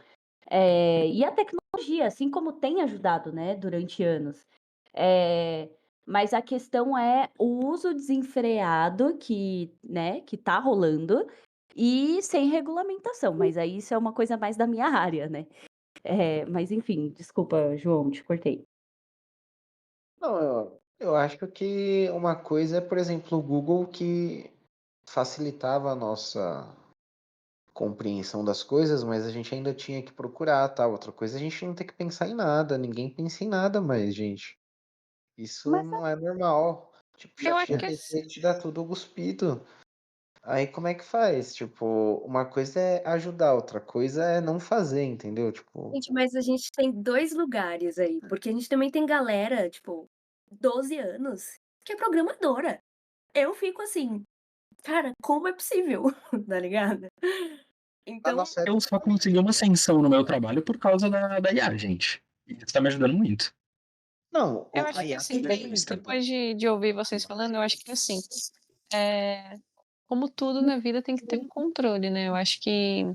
E a tecnologia, assim como tem ajudado, né, durante anos. Eh, mas a questão é o uso desenfreado que tá rolando e sem regulamentação, mas aí isso é uma coisa mais da minha área, né. Mas enfim, desculpa, João, te cortei. Não, Eu acho que uma coisa é, por exemplo, o Google que facilitava a nossa compreensão das coisas, mas a gente ainda tinha que procurar, tá? Outra coisa, a gente não tem que pensar em nada, ninguém pensa em nada mais, gente. Isso Mas não é normal. Tipo, o Eu chat acho que assim, GPT te dá tudo cuspido. Aí como é que faz? Tipo, uma coisa é ajudar, outra coisa é não fazer, entendeu? Tipo, Gente, mas a gente tem 2 lugares aí, porque a gente também tem galera, tipo, 12 anos, que é programadora. Eu fico assim: "Cara, como é possível?", tá ligado? a Então, nossa Eu época só não consegui uma tinha. ascensão no meu trabalho por causa da IA, gente. E isso tá me ajudando muito. Não, eu a acho que IA assim, tudo bem. depois de ouvir vocês falando, eu acho que assim, eh, como tudo na vida tem que ter um controle, né, eu acho que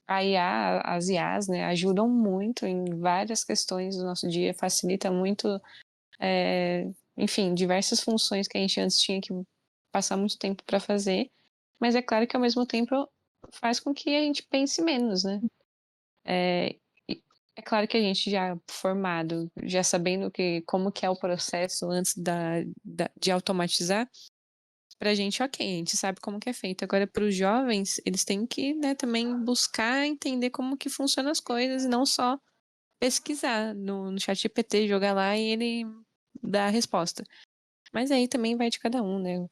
a IA, as IAs, né, ajudam muito em várias questões do nosso dia, facilita muito, enfim, diversas funções que a gente antes tinha que passar muito tempo para fazer, mas é claro que ao mesmo tempo faz com que a gente pense menos, né. E é claro que a gente já formado, já sabendo como que é o processo antes de automatizar, pra gente ok, a gente sabe como que é feito. Agora para os jovens, eles têm que, né, também buscar entender como que funcionam as coisas e não só pesquisar no ChatGPT, jogar lá e ele dá a resposta. Mas aí também vai de cada um, né,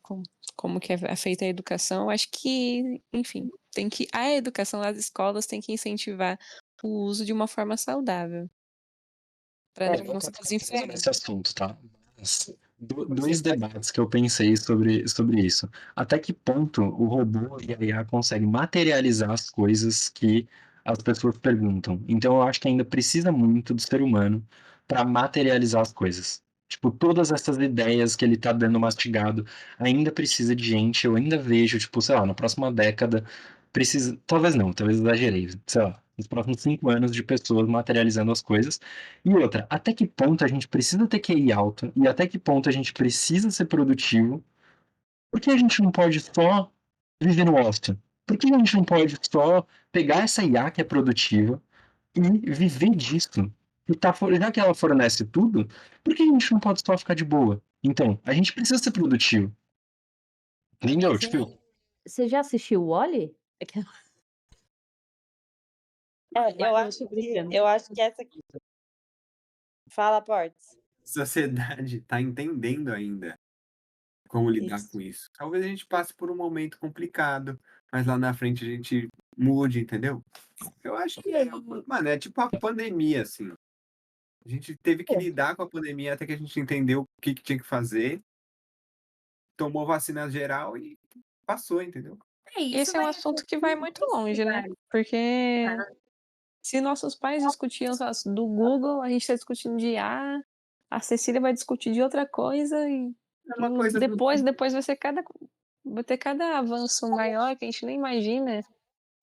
como que é feita a educação. Acho que, enfim, a educação, as escolas têm que incentivar o uso de uma forma saudável, para Olha, não eu se tava pensando desenfrear. nesse assunto, tá? Mas dois debates que eu pensei sobre isso. Até que ponto o robô e a IA conseguem materializar as coisas que as pessoas perguntam? Então eu acho que ainda precisa muito do ser humano para materializar as coisas. Tipo, todas essas ideias que ele tá dando mastigado, ainda precisa de gente. Eu ainda vejo, tipo, sei lá, na próxima década, precisa. Talvez não, talvez exagerei. Sei lá, nos próximos 5 anos de pessoas materializando as coisas. E outra, até que ponto a gente precisa ter QI alto e até que ponto a gente precisa ser produtivo? Por que a gente não pode só viver no ócio? Por que a gente não pode só pegar essa IA que é produtiva e viver disso? E já que ela fornece tudo, por que a gente não pode só ficar de boa? Então, a gente precisa ser produtivo. Entendeu? Tipo, Você já assistiu o Wall-E? Eu Não, acho tô que brincando. eu acho que essa fala, Portes. A sociedade está entendendo ainda como lidar Isso. com isso. Talvez a gente passe por um momento complicado, mas lá na frente a gente mude, entendeu? Eu acho que mano, é tipo a pandemia, assim. A gente teve que lidar com a pandemia até que a gente entendeu o que tinha que fazer, tomou vacina geral e passou, entendeu? isso Esse é um vai assunto que vai muito longe, né, porque se nossos pais discutiam do Google, a gente está discutindo de IA, a Cecília vai discutir de outra coisa e É uma coisa do depois vai ter cada avanço maior que a gente nem imagina,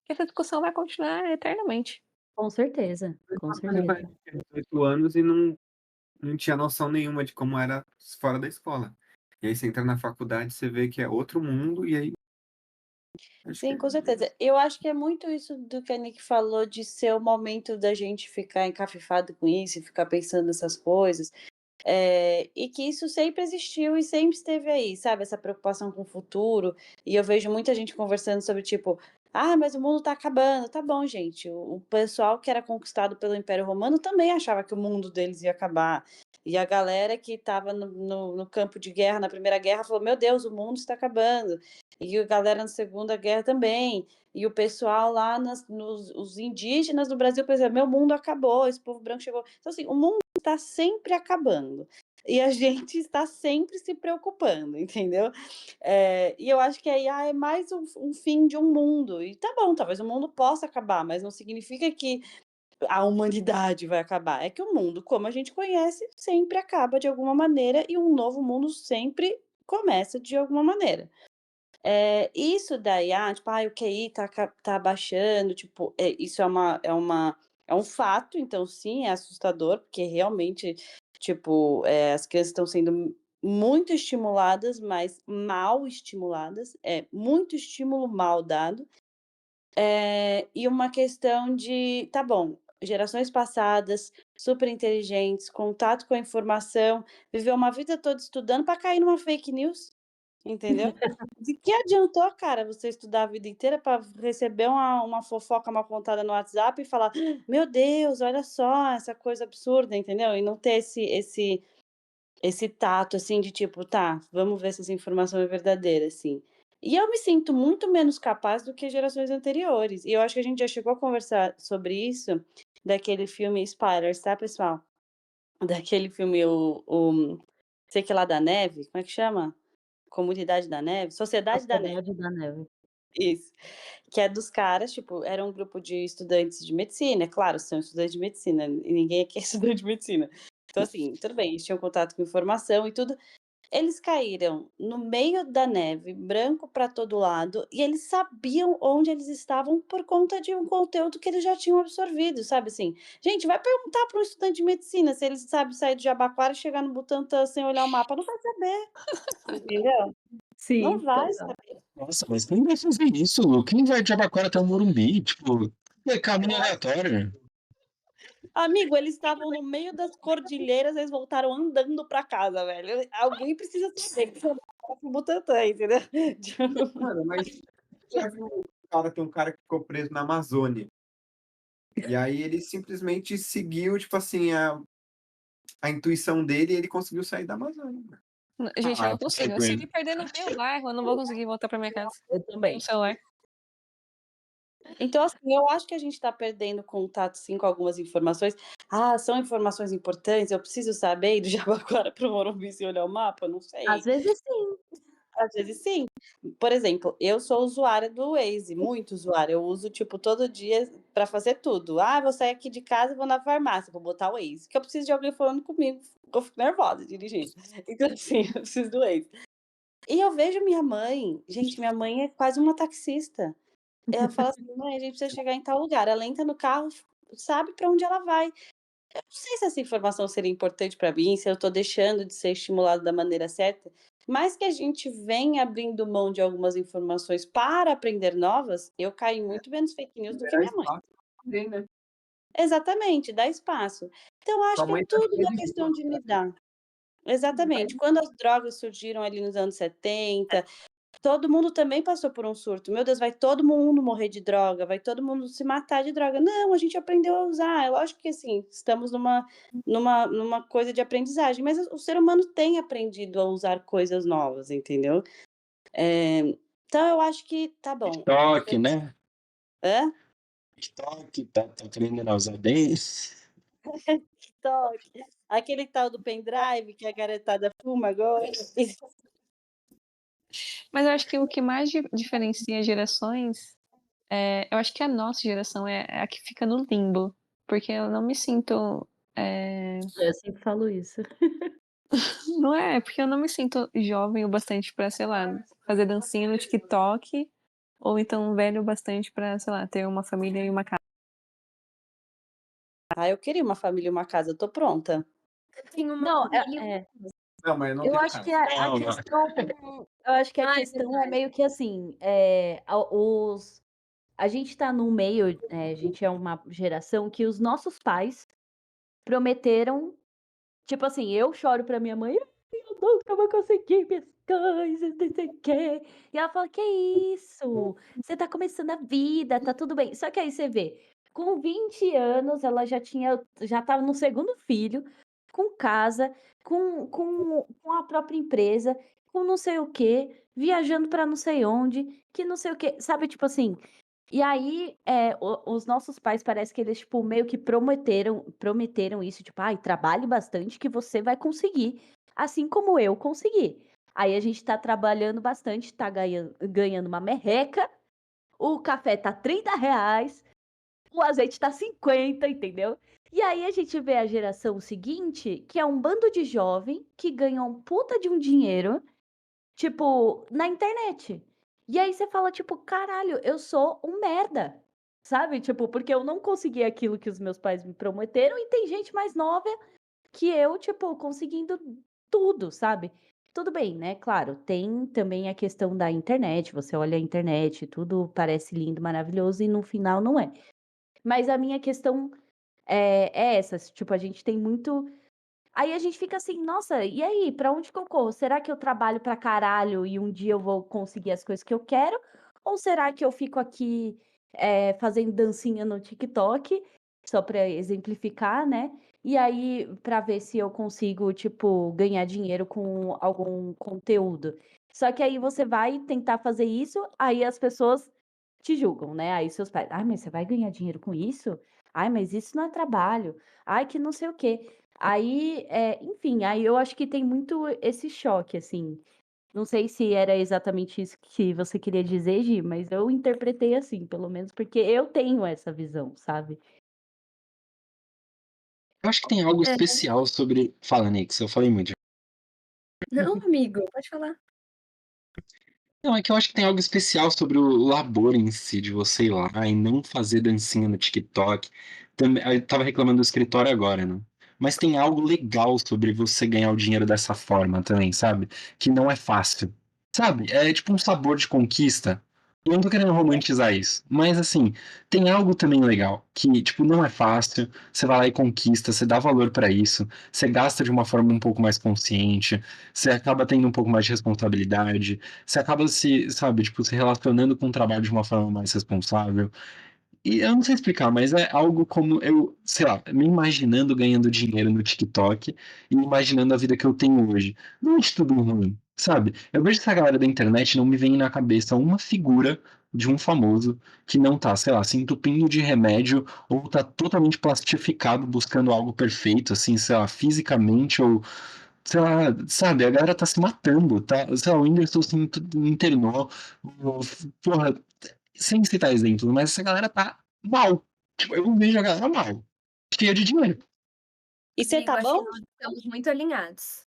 que essa discussão vai continuar eternamente. Com certeza, com uma coisa certeza. da gente tinha 18 anos e não tinha noção nenhuma de como era fora da escola. E aí você entra na faculdade, você vê que é outro mundo, e aí acho que Sim, com certeza. Eu acho que é muito isso do que a Nick falou de ser o momento da gente ficar encafifado com isso e ficar pensando nessas coisas. E que isso sempre existiu e sempre esteve aí, sabe? Essa preocupação com o futuro. E eu vejo muita gente conversando sobre, tipo, ah, mas o mundo tá acabando. Tá bom, gente. O pessoal que era conquistado pelo Império Romano também achava que o mundo deles ia acabar. E a galera que estava no campo de guerra, na Primeira Guerra, falou: Meu Deus, o mundo está acabando. E a galera na Segunda Guerra também. E o pessoal lá, os indígenas do Brasil, por exemplo, meu mundo acabou, esse povo branco chegou. Então, assim, o mundo está sempre acabando. E a gente está sempre se preocupando, entendeu? E eu acho que a IA é mais um fim de um mundo. E tá bom, talvez o mundo possa acabar, mas não significa que a humanidade vai acabar. É que o mundo, como a gente conhece, sempre acaba de alguma maneira e um novo mundo sempre começa de alguma maneira. Isso da IA, tipo, o QI tá baixando, tipo, isso é um fato, então sim, é assustador, porque realmente, tipo, as crianças estão sendo muito estimuladas, mas mal estimuladas, muito estímulo mal dado. E uma questão de, tá bom, gerações passadas, super inteligentes, contato com a informação, viveu uma vida toda estudando para cair numa fake news, entendeu? De que adiantou, cara, você estudar a vida inteira para receber uma fofoca mal contada no WhatsApp e falar: "Meu Deus, olha só essa coisa absurda", entendeu? E não ter esse tato, assim, de tipo: "Tá, vamos ver se essa informação é verdadeira", assim. E eu me sinto muito menos capaz do que gerações anteriores. E eu acho que a gente já chegou a conversar sobre isso, daquele filme Spiders, tá, pessoal? Daquele filme o sei que lá da neve, como é que chama? Comunidade da Neve? Sociedade da Neve, Sociedade da Neve. isso. Que é dos caras, tipo, era um grupo de estudantes de medicina, é claro, são estudantes de medicina, e ninguém aqui é estudante de medicina. Então, assim, tudo bem, eles tinham contato com informação e tudo. Eles caíram no meio da neve, branco para todo lado, e eles sabiam onde eles estavam por conta de um conteúdo que eles já tinham absorvido, sabe assim? Gente, vai perguntar para um estudante de medicina se ele sabe sair de Jabaquara e chegar no Butantã sem olhar o mapa, não vai saber, entendeu? Não Sim, vai total. saber. Nossa, mas quem vai fazer isso, Lu? Quem vai de Jabaquara até o Morumbi? Tipo, é caminho aleatório. Amigo, eles estavam no meio das cordilheiras, eles voltaram andando para casa, velho. Alguém precisa saber que foi pro Butantã, entendeu? Tipo, Mano, mas já viu tem um cara que ficou preso na Amazônia. E aí ele simplesmente seguiu, tipo assim, a intuição dele e ele conseguiu sair da Amazônia. Gente, eu Ah, não pra sair consigo. com Se ele. me perder no meu bairro, eu não vou conseguir voltar pra minha casa. Eu No também. celular. então, assim, eu acho que a gente está perdendo contato, sim, com algumas informações. Ah, são informações importantes, eu preciso saber ir do Jabaquara para o Morumbi sem olhar o mapa? Não Às sei. vezes sim. Às vezes sim. Por exemplo, eu sou usuária do Waze, muito usuária. Eu uso, tipo, todo dia para fazer tudo. Ah, vou sair aqui de casa e vou na farmácia, vou botar o Waze, que eu preciso de alguém falando comigo, eu fico nervosa dirigindo. Então, assim, eu preciso do Waze. E eu vejo minha mãe, gente, minha mãe é quase uma taxista. Ela fala assim: "Mãe, a gente precisa chegar em tal lugar". Ela entra no carro, sabe para onde ela vai. Eu não sei se essa informação seria importante para mim, se eu estou deixando de ser estimulado da maneira certa, mas que a gente vem abrindo mão de algumas informações para aprender novas, eu caio em muito menos fake news do que Liberar minha mãe. espaço pra alguém, né? Exatamente, dá espaço. Então eu acho Sua que é mãe tá tudo cheia uma de questão dúvida. de lidar. Exatamente. Quando as drogas surgiram ali nos anos 70, todo mundo também passou por um surto. Meu Deus, vai todo mundo morrer de droga, vai todo mundo se matar de droga. Não, a gente aprendeu a usar. É lógico que assim, estamos numa coisa de aprendizagem, mas o ser humano tem aprendido a usar coisas novas, entendeu? Então eu acho que tá bom. TikTok, né? Hã? TikTok, tá querendo usar bem? TikTok, aquele tal do pendrive que a garotada fuma agora. Mas eu acho que o que mais diferencia gerações, eu acho que a nossa geração é a que fica no limbo, porque eu não me sinto, Eu sempre falo isso. não é, porque eu não me sinto jovem o bastante pra, sei lá, fazer dancinha no TikTok, ou então velho o bastante pra, sei lá, ter uma família e uma casa. Ah, eu queria uma família e uma casa, eu tô pronta. Eu tenho uma Não, família. Não, mas eu não eu tenho acho que casa. a Não, não. questão eu acho que a Ah, é questão é verdade. meio que assim, a gente tá num meio, a gente é uma geração que os nossos pais prometeram, tipo assim, eu choro pra minha mãe: "Ai, eu nunca vou conseguir minhas coisas, não sei o quê". E ela fala: "Que isso? Você tá começando a vida, tá tudo bem". Só que aí você vê, com 20 anos ela já estava no segundo filho, com casa, com a própria empresa, com não sei o quê, viajando pra não sei onde, que não sei o quê, sabe, tipo assim. E aí, os nossos pais parece que eles, tipo, meio que prometeram isso, tipo: "Ai, trabalhe bastante que você vai conseguir, assim como eu consegui". Aí a gente tá trabalhando bastante, tá ganhando uma merreca, o café tá R$ 30, o azeite tá 50, entendeu. E aí a gente vê a geração seguinte, que é um bando de jovem que ganham um puta de um dinheiro, tipo, na internet. E aí você fala, tipo: "Caralho, eu sou um merda", sabe, tipo, porque eu não consegui aquilo que os meus pais me prometeram e tem gente mais nova que eu, tipo, conseguindo tudo, sabe. Tudo bem, né, claro, tem também a questão da internet, você olha a internet, tudo parece lindo, maravilhoso e no final não é. Mas a minha questão é essa, tipo, a gente tem muito aí a gente fica assim: "Nossa, e aí, pra onde que eu corro? Será que eu trabalho pra caralho e um dia eu vou conseguir as coisas que eu quero? Ou será que eu fico aqui, fazendo dancinha no TikTok", só pra exemplificar, né, e aí pra ver se eu consigo, tipo, ganhar dinheiro com algum conteúdo. Só que aí você vai tentar fazer isso, aí as pessoas te julgam, né, aí seus pais: "Ai, mas você vai ganhar dinheiro com isso? Ai, mas isso não é trabalho. Ai, que não sei o quê". Aí, enfim, aí eu acho que tem muito esse choque, assim. Não sei se era exatamente isso que você queria dizer, Gi, mas eu interpretei assim, pelo menos porque eu tenho essa visão, sabe. Eu acho que tem algo É. especial sobre. Fala, Nix, eu falei muito. Não, amigo, pode falar. Não, é que eu acho que tem algo especial sobre o labor em si, de você ir lá e não fazer dancinha no TikTok. Também, eu tava reclamando do escritório agora, né? Mas tem algo legal sobre você ganhar o dinheiro dessa forma também, sabe? Que não é fácil. Sabe? É tipo um sabor de conquista. Eu não tô querendo romantizar isso, mas assim, tem algo também legal, que, tipo, não é fácil, você vai lá e conquista, você dá valor pra isso, você gasta de uma forma um pouco mais consciente, você acaba tendo um pouco mais de responsabilidade, você acaba se, sabe, tipo, se relacionando com o trabalho de uma forma mais responsável. E eu não sei explicar, mas é algo como eu, sei lá, me imaginando ganhando dinheiro no TikTok e imaginando a vida que eu tenho hoje. Não é de tudo ruim, sabe? Eu vejo essa galera da internet e não me vem na cabeça uma figura de um famoso que não tá, sei lá, se entupindo de remédio ou tá totalmente plastificado buscando algo perfeito, assim, sei lá, fisicamente ou sei lá, sabe, a galera tá se matando, tá? Sei lá, o Whindersson se internou, porra, sem citar exemplos, mas essa galera tá mal. Tipo, eu vejo a galera mal, cheia de dinheiro. E você Amigo, tá acho que bom? nós estamos muito alinhados.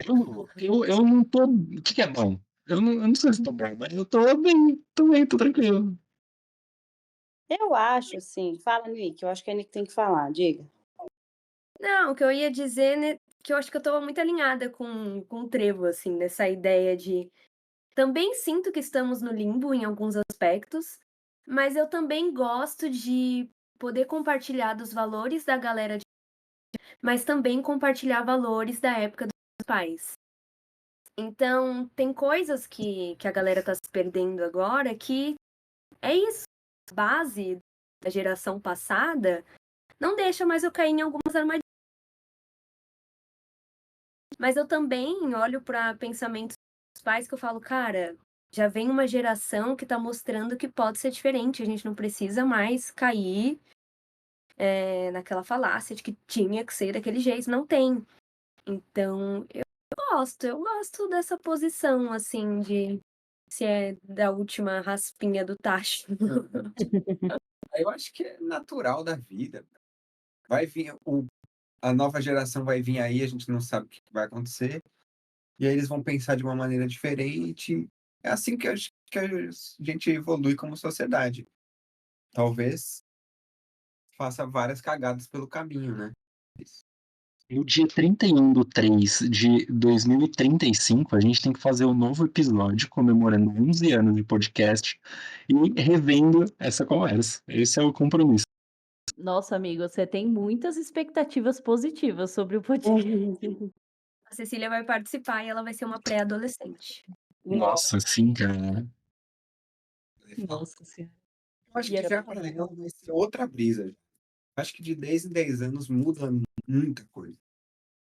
Eu não tô. O que é bom? Eu não sei se tô bom, mas eu tô bem, tô tranquilo. Eu acho, assim. Fala, Nick. Eu acho que a Nick tem que falar. Diga. Não, o que eu ia dizer, né, que eu acho que eu tô muito alinhada com o Trevo, assim, nessa ideia de também sinto que estamos no limbo em alguns aspectos, mas eu também gosto de poder compartilhar dos valores da galera, mas também compartilhar valores da época dos meus pais. Então, tem coisas que a galera tá se perdendo agora que é isso, a base da geração passada não deixa mais eu cair em algumas armadilhas. Mas eu também olho para pensamentos dos pais que eu falo, cara, já vem uma geração que tá mostrando que pode ser diferente, a gente não precisa mais cair, naquela falácia de que tinha que ser daquele jeito, não tem. Então, eu gosto dessa posição, assim, de se é da última raspinha do tacho. Eu acho que é natural da vida. Vai vir a nova geração vai vir aí, a gente não sabe o que vai acontecer, e aí eles vão pensar de uma maneira diferente. É assim que a gente evolui como sociedade. Talvez faça várias cagadas pelo caminho, né? No dia 31/3/2035, a gente tem que fazer um novo episódio comemorando 11 anos de podcast e revendo essa conversa. Esse é o compromisso. Nossa, amigo, você tem muitas expectativas positivas sobre o podcast. A Cecília vai participar e ela vai ser uma pré-adolescente. Nossa, sim, cara. Nossa senhora. Eu acho E que era já para ela vai ser outra brisa. Acho que de 10 em 10 anos muda muita coisa.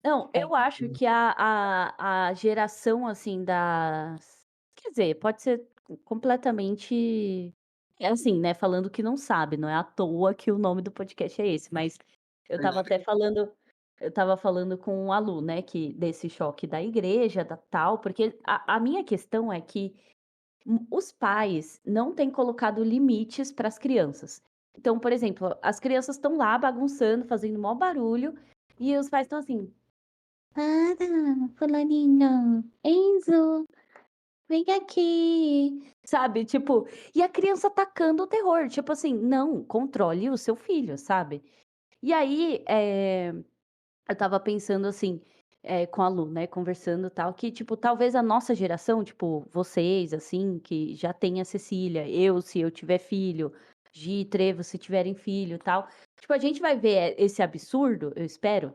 Não, eu acho que a geração, assim, das quer dizer, pode ser completamente é assim, né, falando que não sabe, não é à toa que o nome do podcast é esse, mas eu estava até falando eu estava falando com a Lu, né, que desse choque da igreja, da tal, porque a minha questão é que os pais não têm colocado limites para as crianças. Então, por exemplo, as crianças estão lá bagunçando, fazendo maior barulho, e os pais estão assim: "Para, fulaninho, Enzo, vem aqui", sabe, tipo, e a criança tacando o terror, tipo assim, não, controle o seu filho, sabe. E aí, eu estava pensando assim, com a Lu, né, conversando tal, que tipo, talvez a nossa geração, tipo, vocês, assim, que já tem a Cecília, eu, se eu tiver filho, Gi, Trevo, se tiverem filho e tal. Tipo, a gente vai ver esse absurdo, eu espero,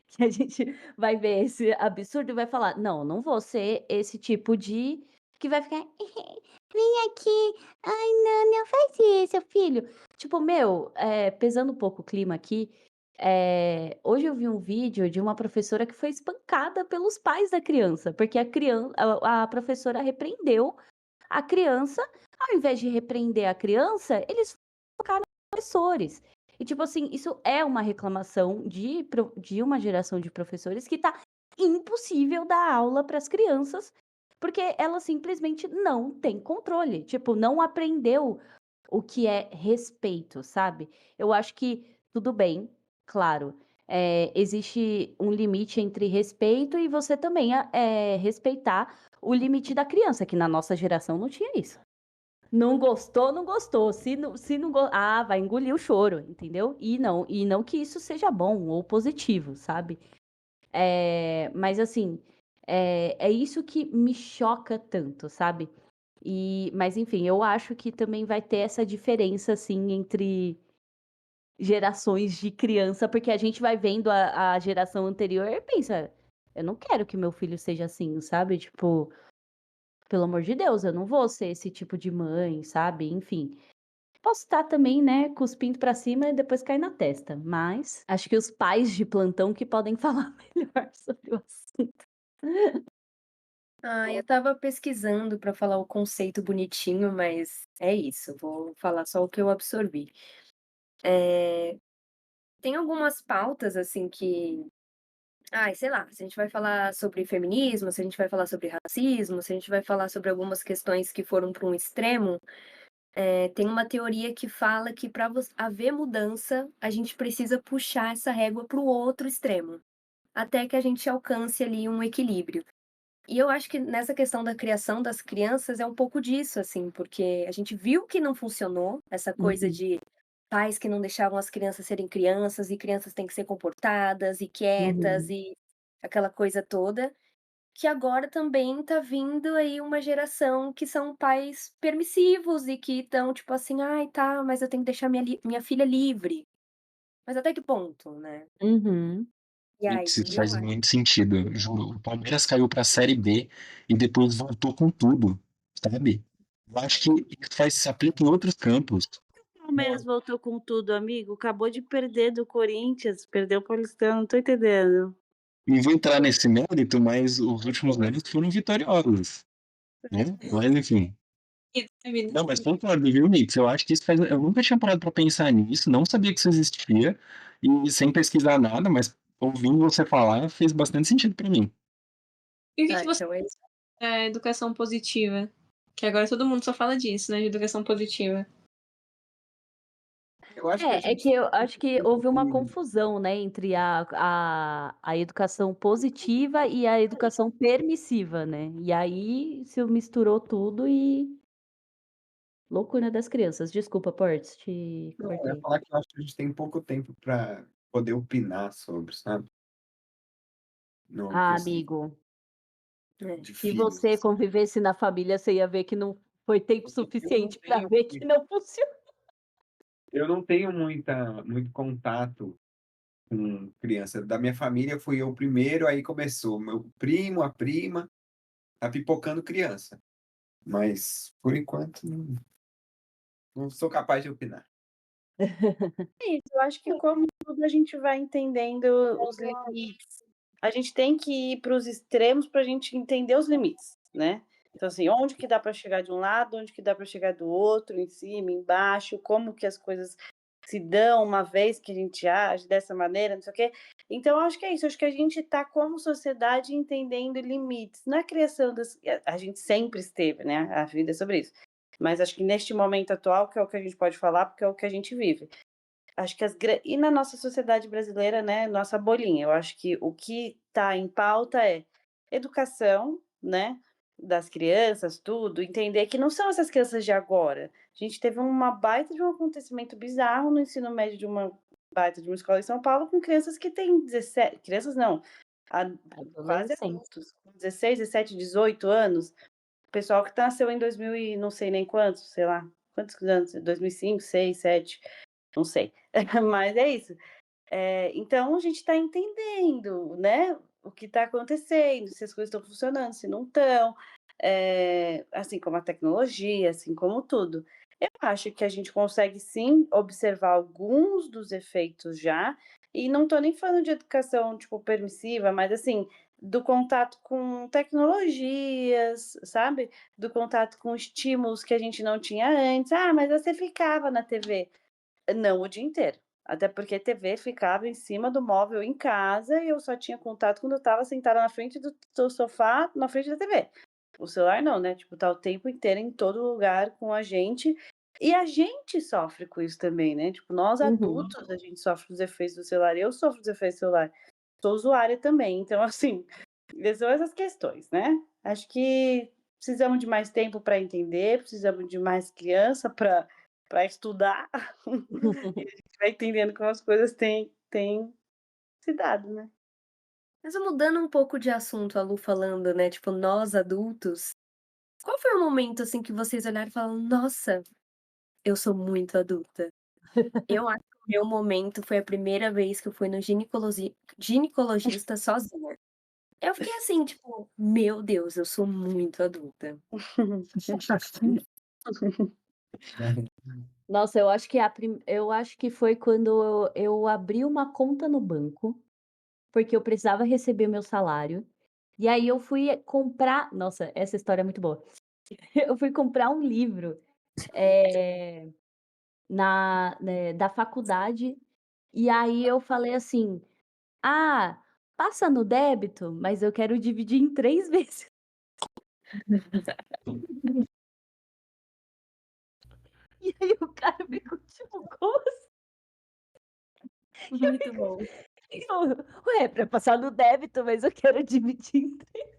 que a gente vai ver esse absurdo e vai falar: não, não vou ser esse tipo de que vai ficar, vem aqui, ai não, não faz isso, filho. Tipo, meu, pesando um pouco o clima aqui, hoje eu vi um vídeo de uma professora que foi espancada pelos pais da criança, porque a professora repreendeu a criança, ao invés de repreender a criança, eles focaram nos professores. E, tipo assim, isso é uma reclamação de uma geração de professores que tá impossível dar aula para as crianças, porque ela simplesmente não tem controle. Tipo, não aprendeu o que é respeito, sabe? Eu acho que tudo bem, claro. Existe um limite entre respeito e você também respeitar o limite da criança, que na nossa geração não tinha isso. Não gostou, não gostou. Se não vai engolir o choro, entendeu? E não que isso seja bom ou positivo, sabe? Mas assim, é isso que me choca tanto, sabe? Mas enfim, eu acho que também vai ter essa diferença, assim, entre gerações de criança, porque a gente vai vendo a geração anterior e pensa, eu não quero que meu filho seja assim, sabe? Tipo, pelo amor de Deus, eu não vou ser esse tipo de mãe, sabe? Enfim. Posso estar também, né, cuspindo pra cima e depois cair na testa, mas acho que os pais de plantão que podem falar melhor sobre o assunto. Eu tava pesquisando para falar o conceito bonitinho, mas é isso, vou falar só o que eu absorvi. Tem algumas pautas, assim, que sei lá, se a gente vai falar sobre feminismo, se a gente vai falar sobre racismo, se a gente vai falar sobre algumas questões que foram para um extremo, tem uma teoria que fala que para haver mudança, a gente precisa puxar essa régua para o outro extremo, até que a gente alcance ali um equilíbrio. E eu acho que nessa questão da criação das crianças é um pouco disso, assim, porque a gente viu que não funcionou, essa coisa Uhum, de pais que não deixavam as crianças serem crianças, e crianças têm que ser comportadas e quietas uhum. e aquela coisa toda, que agora também tá vindo aí uma geração que são pais permissivos e que estão tipo assim: "Ai, tá, mas eu tenho que deixar minha filha livre". Mas até que ponto, né? Uhum. E Isso aí eu faz muito sentido, juro. O Palmeiras caiu pra Série B e depois voltou com tudo, sabe? Eu acho que isso se aplica em outros campos. O Palmeiras voltou com tudo, amigo. Acabou de perder do Corinthians, perdeu o Paulistão, não tô entendendo. Não vou entrar nesse mérito, mas os últimos anos foram vitoriosos, né? Mas enfim. Não, mas concordo, viu, Nix? Eu acho que isso faz. Eu nunca tinha parado pra pensar nisso, não sabia que isso existia, e sem pesquisar nada, mas ouvindo você falar fez bastante sentido pra mim. E o que que você então é isso. educação positiva? Que agora todo mundo só fala disso, né, de educação positiva. Eu acho que a É gente que eu acho que houve uma tem que- confusão, né, entre a educação positiva e a educação permissiva, né? E aí se misturou tudo e loucura das crianças. Desculpa, Portes, te não, eu ia cortei. falar que eu acho que a gente tem pouco tempo para poder opinar sobre, sabe? Não Ah, questão amigo, É. de se filhos, você assim. convivesse na família, você ia ver que não foi tempo Eu não suficiente para tenho ver que não funciona. eu não tenho muito contato com criança. Da minha família fui eu primeiro, aí começou meu primo, a prima, tá pipocando criança. Mas, por enquanto, não sou capaz de opinar. É isso, eu acho que como tudo a gente vai entendendo os limites. A gente tem que ir para os extremos para a gente entender os limites, né? Então, assim, onde que dá para chegar de um lado, onde que dá para chegar do outro, em cima, embaixo, como que as coisas se dão uma vez que a gente age dessa maneira, não sei o quê. Então, eu acho que é isso, eu acho que a gente está como sociedade entendendo limites. Na criação das. A gente sempre esteve, né? A vida é sobre isso. Mas acho que neste momento atual, que é o que a gente pode falar, porque é o que a gente vive. Acho que e na nossa sociedade brasileira, né, nossa bolinha, eu acho que o que está em pauta é educação, né, das crianças, tudo, entender que não são essas crianças de agora. A gente teve uma baita de um acontecimento bizarro no ensino médio de uma baita de uma escola em São Paulo com crianças que têm 17, crianças não, quase Adolescente. adultos, com 16, 17, 18 anos, pessoal que nasceu em 2000 e não sei nem quantos, sei lá, quantos anos? 2005, 6, 7, não sei. Mas é isso. Então a gente está entendendo, né, o que está acontecendo, se as coisas estão funcionando, se não estão, assim como a tecnologia, assim como tudo. Eu acho que a gente consegue sim observar alguns dos efeitos já, e não estou nem falando de educação, tipo, permissiva, mas assim, do contato com tecnologias, sabe? Do contato com estímulos que a gente não tinha antes. Ah, mas você ficava na TV. Não o dia inteiro. Até porque a TV ficava em cima do móvel em casa e eu só tinha contato quando eu estava sentada na frente do sofá, na frente da TV. O celular não, né? Tipo, tá o tempo inteiro em todo lugar com a gente. E a gente sofre com isso também, né? Tipo, nós Uhum. adultos, a gente sofre os efeitos do celular. Eu sofro dos efeitos do celular. Sou usuária também. Então, assim, são essas questões, né? Acho que precisamos de mais tempo para entender, precisamos de mais criança para estudar. E a gente vai entendendo como as coisas têm se dado, né. Mas mudando um pouco de assunto, a Lu falando, né, tipo, nós adultos, qual foi o momento, assim, que vocês olharam e falaram: "Nossa, eu sou muito adulta"? Eu acho que o meu momento foi a primeira vez que eu fui no ginecologista sozinha. Eu fiquei assim, tipo: "Meu Deus, eu sou muito adulta". Nossa, eu acho que foi quando eu abri uma conta no banco, porque eu precisava receber meu salário, e aí eu fui comprar nossa, essa história é muito boa. Eu fui comprar um livro, eh, da faculdade, e aí eu falei assim: "Ah, passa no débito, mas eu quero dividir em 3 vezes". E aí o cara ficou tipo: "Como assim?" Muito bom. Eu: "Ué, pra passar no débito, mas eu quero dividir em 3".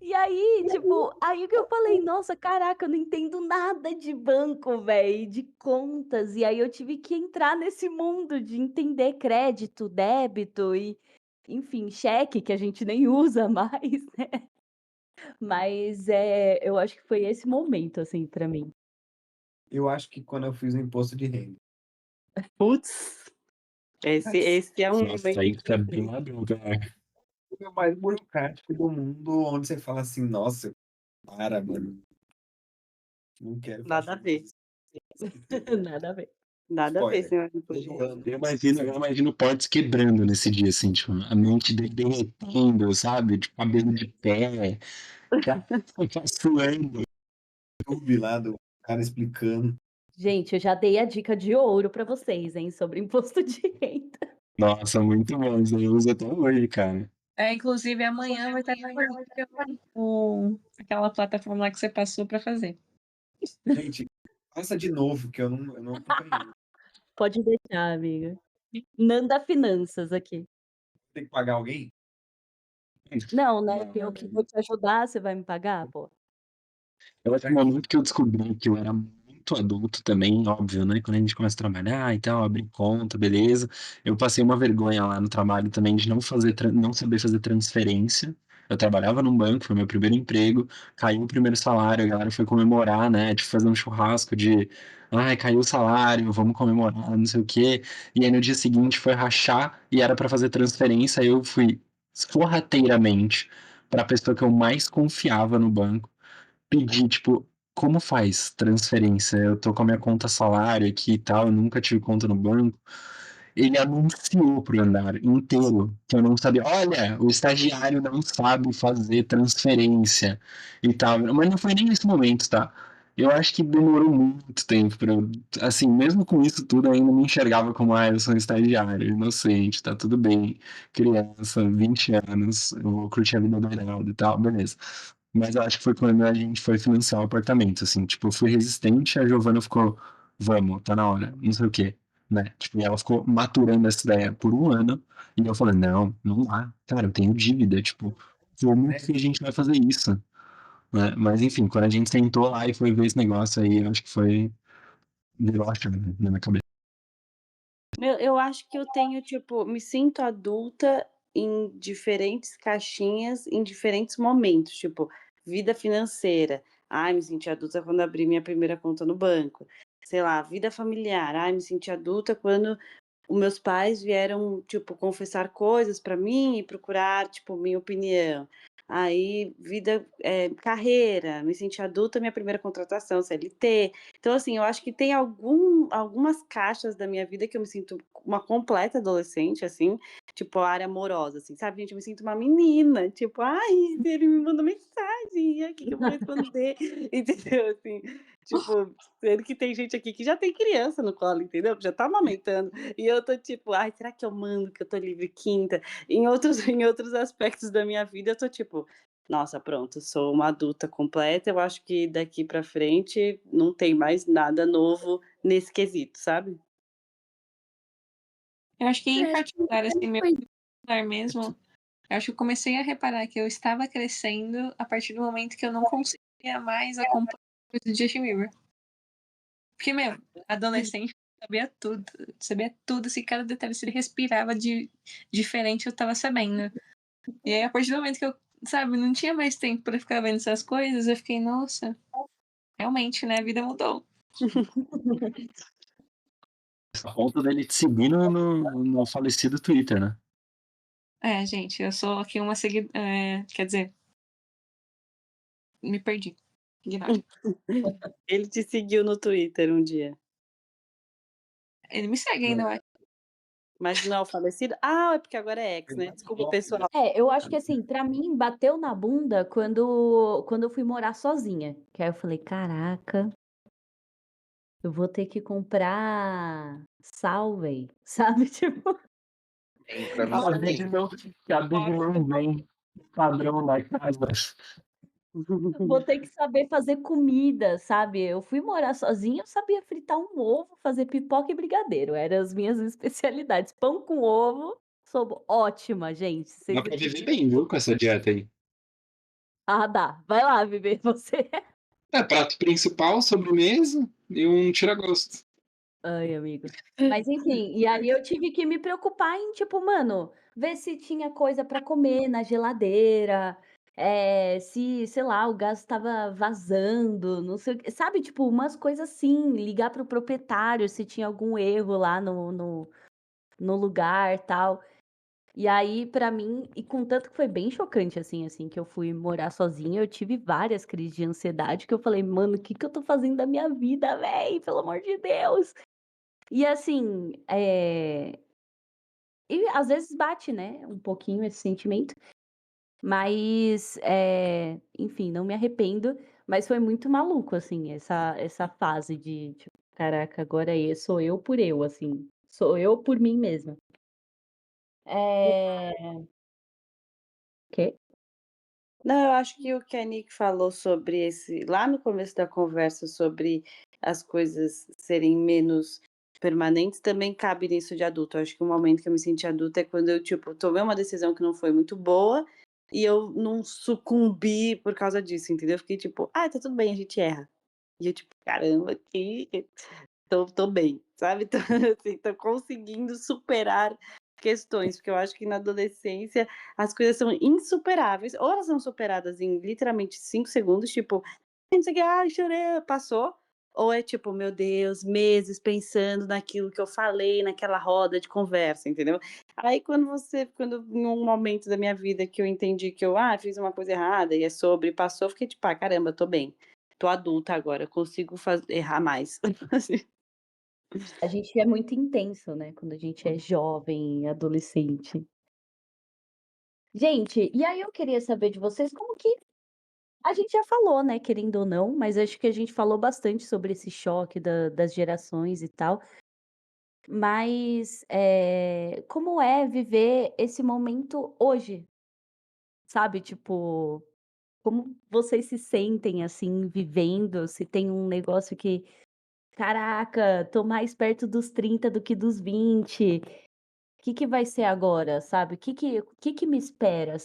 E aí, tipo, aí que eu falei: "Nossa, caraca, eu não entendo nada de banco, velho, de contas". E aí eu tive que entrar nesse mundo de entender crédito, débito e, enfim, cheque, que a gente nem usa mais, né. Mas, eu acho que foi esse momento, assim, pra mim. Eu acho que quando eu fiz o imposto de renda. Putz, esse é um Nossa, momento aí fica bem difícil. adulto, né? É o mais burocrático do mundo, onde você fala assim: "Nossa, para, mano, não quero Nada a fazer ver, isso". Nada a ver. nada a ver, Spoiler, senhor imposto de todo renda. ano. Eu imagino o Portos quebrando nesse dia, assim, tipo, a mente dele derretendo, sabe? Tipo, cabelo de pé, cara suando. YouTube lá do cara explicando. Gente, eu já dei a dica de ouro pra vocês, hein, sobre imposto de renda. Nossa, muito bom, isso eu uso até hoje, cara. Inclusive amanhã vai estar disponível aquela plataforma lá que você passou pra fazer. Gente, passa de novo que eu não acompanhei. Pode deixar, amiga. Nanda Finanças aqui. Tem que pagar alguém? Não, né, eu que vou te ajudar, você vai me pagar, pô? Eu acho que no momento que eu descobri que eu era muito adulto também, óbvio, né, quando a gente começa a trabalhar e tal, abrir conta, beleza. Eu passei uma vergonha lá no trabalho também de não saber fazer transferência. Eu trabalhava num banco, foi meu primeiro emprego, caiu o primeiro salário, a galera foi comemorar, né, tipo, fazer um churrasco de: "Ai, caiu o salário, vamos comemorar, não sei o quê". E aí no dia seguinte foi rachar e era pra fazer transferência, aí eu fui sorrateiramente pra pessoa que eu mais confiava no banco pedir, tipo, como faz transferência? Eu tô com a minha conta salário aqui e tal, eu nunca tive conta no banco. Ele anunciou pro andar inteiro que eu não sabia. Olha, o estagiário não sabe fazer transferência e tal. Mas não foi nem nesse momento, tá? Eu acho que demorou muito tempo pra eu. Assim, mesmo com isso tudo, eu ainda me enxergava como, eu sou um estagiário, inocente, tá tudo bem. Criança, 20 anos, eu vou curtir a vida doidada e tal, beleza. Mas eu acho que foi quando a gente foi financiar o apartamento, assim, tipo, eu fui resistente, a Giovana ficou, vamos, tá na hora, não sei o quê, né? Tipo, e ela ficou maturando essa ideia por um ano, e eu falei, não, não dá, cara, eu tenho dívida, tipo, como que a gente vai fazer isso, né? Mas enfim, quando a gente sentou lá e foi ver esse negócio aí, eu acho que foi, virou a chave na minha cabeça. Eu acho que eu tenho, tipo, me sinto adulta em diferentes caixinhas, em diferentes momentos, tipo, vida financeira, Ai, me senti adulta quando abri minha primeira conta no banco. Sei lá, vida familiar. Ai, me senti adulta quando os meus pais vieram, tipo, confessar coisas para mim e procurar, tipo, minha opinião. Aí, vida, carreira, me senti adulta, minha primeira contratação, CLT. Então, assim, eu acho que tem algumas caixas da minha vida que eu me sinto uma completa adolescente, assim, tipo, a área amorosa, assim, sabe? Gente, eu me sinto uma menina, tipo, ai, ele me mandou mensagem, e aqui que eu vou responder, entendeu? Assim, tipo, sendo que tem gente aqui que já tem criança no colo, entendeu? Que já tá amamentando. E eu tô tipo, ai, será que eu mando que eu tô livre quinta? Em outros aspectos da minha vida, eu tô tipo, nossa, pronto, sou uma adulta completa. Eu acho que daqui pra frente não tem mais nada novo nesse quesito, sabe? Eu acho que em É, particular, assim, meu foi particular mesmo, eu acho que eu comecei a reparar que eu estava crescendo a partir do momento que eu não conseguia mais acompanhar coisas do Justin Bieber. Porque, meu, adolescente sabia tudo, assim, cada detalhe, se ele respirava de diferente, eu tava sabendo. E aí, a partir do momento que eu, sabe, não tinha mais tempo pra ficar vendo essas coisas, eu fiquei, nossa, realmente, né, a vida mudou. A ponto dele te seguir no falecido Twitter, né? É, gente, eu sou aqui uma seguidora, quer dizer, me perdi. Ignore. Ele te seguiu no Twitter um dia. Ele me segue ainda, eu acho. Mas não é o falecido? Ah, é porque agora é ex, né? Desculpa, pessoal. Eu acho que assim, pra mim, bateu na bunda quando eu fui morar sozinha. Que aí eu falei, caraca, eu vou ter que comprar sal, véi. Sabe? Tipo, Tem pra mim Cada também. vez não, cada vez não vem padrão da casa. vou ter que saber fazer comida, sabe? Eu fui morar sozinha, eu sabia fritar um ovo, fazer pipoca e brigadeiro. Eram as minhas especialidades. Pão com ovo, sou ótima, gente. Dá Vocês pra viver bem, viu, com essa dieta aí. Ah, dá. Vai lá, viver você. É, prato principal, sobremesa e um tira-gosto. Ai, amigo. Mas enfim, e aí eu tive que me preocupar em, tipo, mano, ver se tinha coisa pra comer na geladeira, se, sei lá, o gás estava vazando, não sei o quê, sabe? Tipo, umas coisas assim, ligar pro proprietário se tinha algum erro lá no lugar, tal. E aí, pra mim, e contanto que foi bem chocante, assim, que eu fui morar sozinha, eu tive várias crises de ansiedade que eu falei, mano, o que que eu tô fazendo da minha vida, véi? Pelo amor de Deus! E assim, e às vezes bate, né, um pouquinho esse sentimento, mas, enfim, não me arrependo, mas foi muito maluco, assim, essa fase de tipo: "Caraca, agora sou eu por eu, assim, sou eu por mim mesma". Eh quê? Não, eu acho que o que a Nick falou sobre esse lá no começo da conversa, sobre as coisas serem menos permanentes, também cabe nisso de adulto. Eu acho que o momento que eu me senti adulta é quando eu, tipo, tomei uma decisão que não foi muito boa e eu não sucumbi por causa disso, entendeu? Eu fiquei tipo: "Ah, tá tudo bem, a gente erra". E eu tipo: "Caramba, que tô bem", sabe? Tô, assim, tô conseguindo superar questões, porque eu acho que na adolescência as coisas são insuperáveis, ou elas são superadas em literalmente 5 segundos, tipo, não sei o que, ai, chorei, passou, ou é tipo, meu Deus, meses pensando naquilo que eu falei naquela roda de conversa, entendeu? Aí quando em um momento da minha vida que eu entendi que eu, fiz uma coisa errada e é sobre, passou, eu fiquei tipo, caramba, tô bem, tô adulta agora, consigo errar mais. Assim. A gente é muito intenso, né, quando a gente é jovem, adolescente. Gente, e aí eu queria saber de vocês como que a gente já falou, né, querendo ou não, mas acho que a gente falou bastante sobre esse choque das gerações e tal. Mas, como é viver esse momento hoje, sabe, tipo, como vocês se sentem, assim, vivendo, se tem um negócio que: "Caraca, tô mais perto dos 30 do que dos 20. Que vai ser agora?", sabe, o que me espera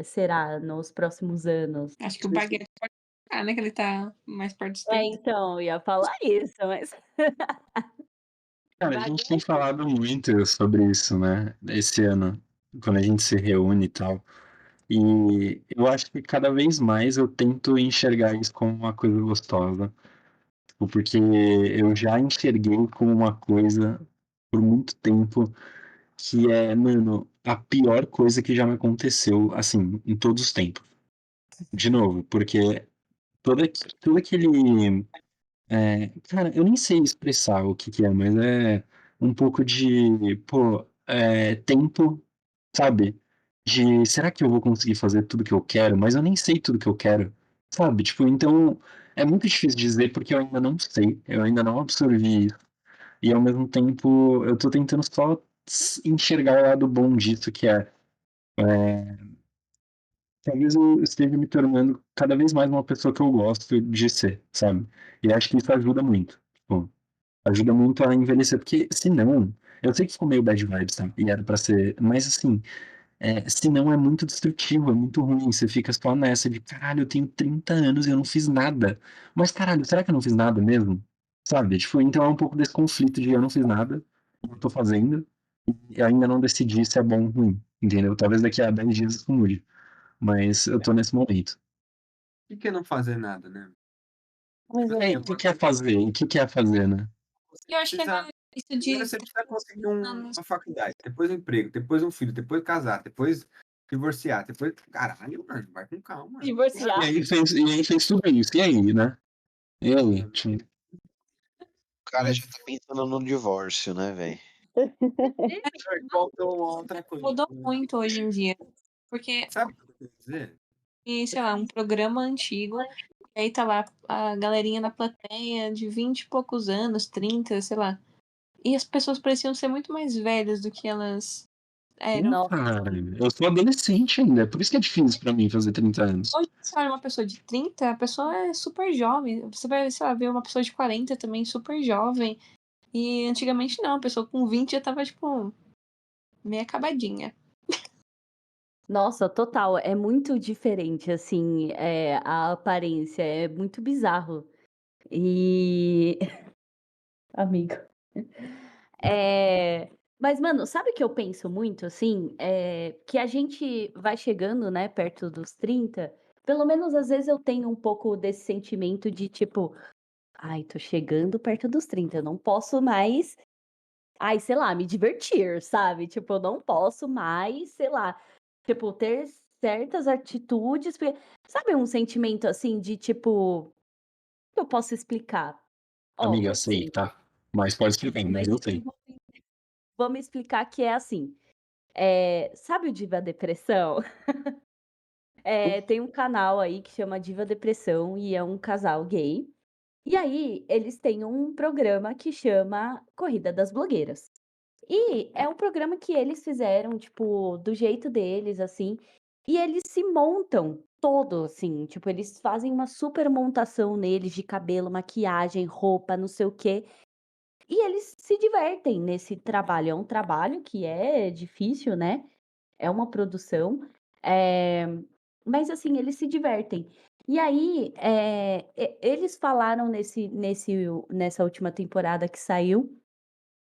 será nos próximos anos? Acho que o Baguete pode ficar, né, que ele tá mais perto dos 30. Então, eu ia falar isso, mas Cara, a gente tem falado muito sobre isso, né? Esse ano, quando a gente se reúne e tal. E eu acho que cada vez mais eu tento enxergar isso como uma coisa gostosa. Tipo, porque eu já enxerguei como uma coisa por muito tempo que é, mano, a pior coisa que já me aconteceu, assim, em todos os tempos. De novo, porque todo aquele. Cara, eu nem sei expressar o que que é, mas é um pouco de, pô, tempo, sabe? De será que eu vou conseguir fazer tudo que eu quero? Mas eu nem sei tudo que eu quero, sabe? Tipo, então é muito difícil dizer porque eu ainda não sei, eu ainda não absorvi isso. E ao mesmo tempo eu tô tentando só enxergar o lado bom disso, que é, talvez eu esteja me tornando cada vez mais uma pessoa que eu gosto de ser, sabe? E acho que isso ajuda muito. Tipo, ajuda muito a envelhecer, porque senão, eu sei que ficou meio bad vibes, tá? E era pra ser, mas assim, senão é muito destrutivo, é muito ruim. Você fica só nessa de caralho, eu tenho 30 anos e eu não fiz nada. Mas caralho, será que eu não fiz nada mesmo? Sabe? Tipo, então é um pouco desse conflito de eu não fiz nada, eu tô fazendo, e ainda não decidi se é bom ou ruim, entendeu? Talvez daqui a 10 dias isso mude, mas eu tô nesse momento. Por que não fazer nada, né? Mas Tipo aí, assim, o que quer fazer? O que quer fazer, né? Eu acho que precisa, agora isso primeiro de você precisa conseguir anos. uma faculdade, depois um emprego, depois um filho, depois casar, depois divorciar, depois. Caralho, mano, vai com calma. E Divorciar. aí fez tudo isso. E aí, né? E aí? Tipo, O cara já tá pensando no divórcio, né, velho? Faltou uma outra coisa. Mudou muito hoje em dia. Porque, Sabe o que eu quero dizer? sei lá, um programa antigo, e aí tá lá a galerinha na plateia de 20 e poucos anos, 30, sei lá. E as pessoas pareciam ser muito mais velhas do que elas eram. Nossa, cara, eu sou adolescente ainda. É por isso que é difícil pra mim fazer 30 anos. Hoje você olha uma pessoa de 30, a pessoa é super jovem. Você vai, sei lá, ver uma pessoa de 40 também super jovem. E antigamente não, a pessoa com 20 já tava, tipo, meio acabadinha. nossa, total. É muito diferente, assim, a aparência. É muito bizarro. E. Amigo. Mas, mano, sabe o que eu penso muito, assim? Que a gente vai chegando, né, perto dos 30. Pelo menos às vezes eu tenho um pouco desse sentimento de tipo, ai, tô chegando perto dos 30, eu não posso mais, ai, sei lá, me divertir, sabe? Tipo, eu não posso mais, sei lá, tipo, ter certas atitudes. Sabe um sentimento assim de tipo, que eu posso explicar? Ó, Amiga, por sei, exemplo, tá? Mas pode explicar, mas mas eu então sei. vamos explicar que é assim. Sabe o Diva Depressão? Tem um canal aí que chama Diva Depressão e é um casal gay. E aí, eles têm um programa que chama Corrida das Blogueiras. E é um programa que eles fizeram, tipo, do jeito deles, assim. E eles se montam todo, assim. Tipo, eles fazem uma super montação neles de cabelo, maquiagem, roupa, não sei o quê. E eles se divertem nesse trabalho. É um trabalho que é difícil, né? É uma produção. eh, mas assim, eles se divertem. E aí, eles falaram nessa última temporada que saiu,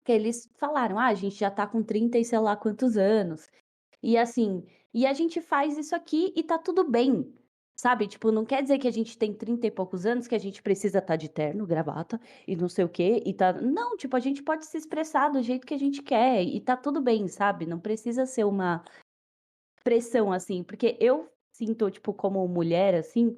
que eles falaram: "Ah, a gente já tá com 30 e sei lá quantos anos, e assim, e a gente faz isso aqui e tá tudo bem", sabe, tipo, não quer dizer que a gente tem 30 e poucos anos que a gente precisa estar de terno, gravata e não sei o quê, e tá não, tipo, a gente pode se expressar do jeito que a gente quer e tá tudo bem, sabe, não precisa ser uma pressão, assim, porque eu sinto, tipo, como mulher, assim,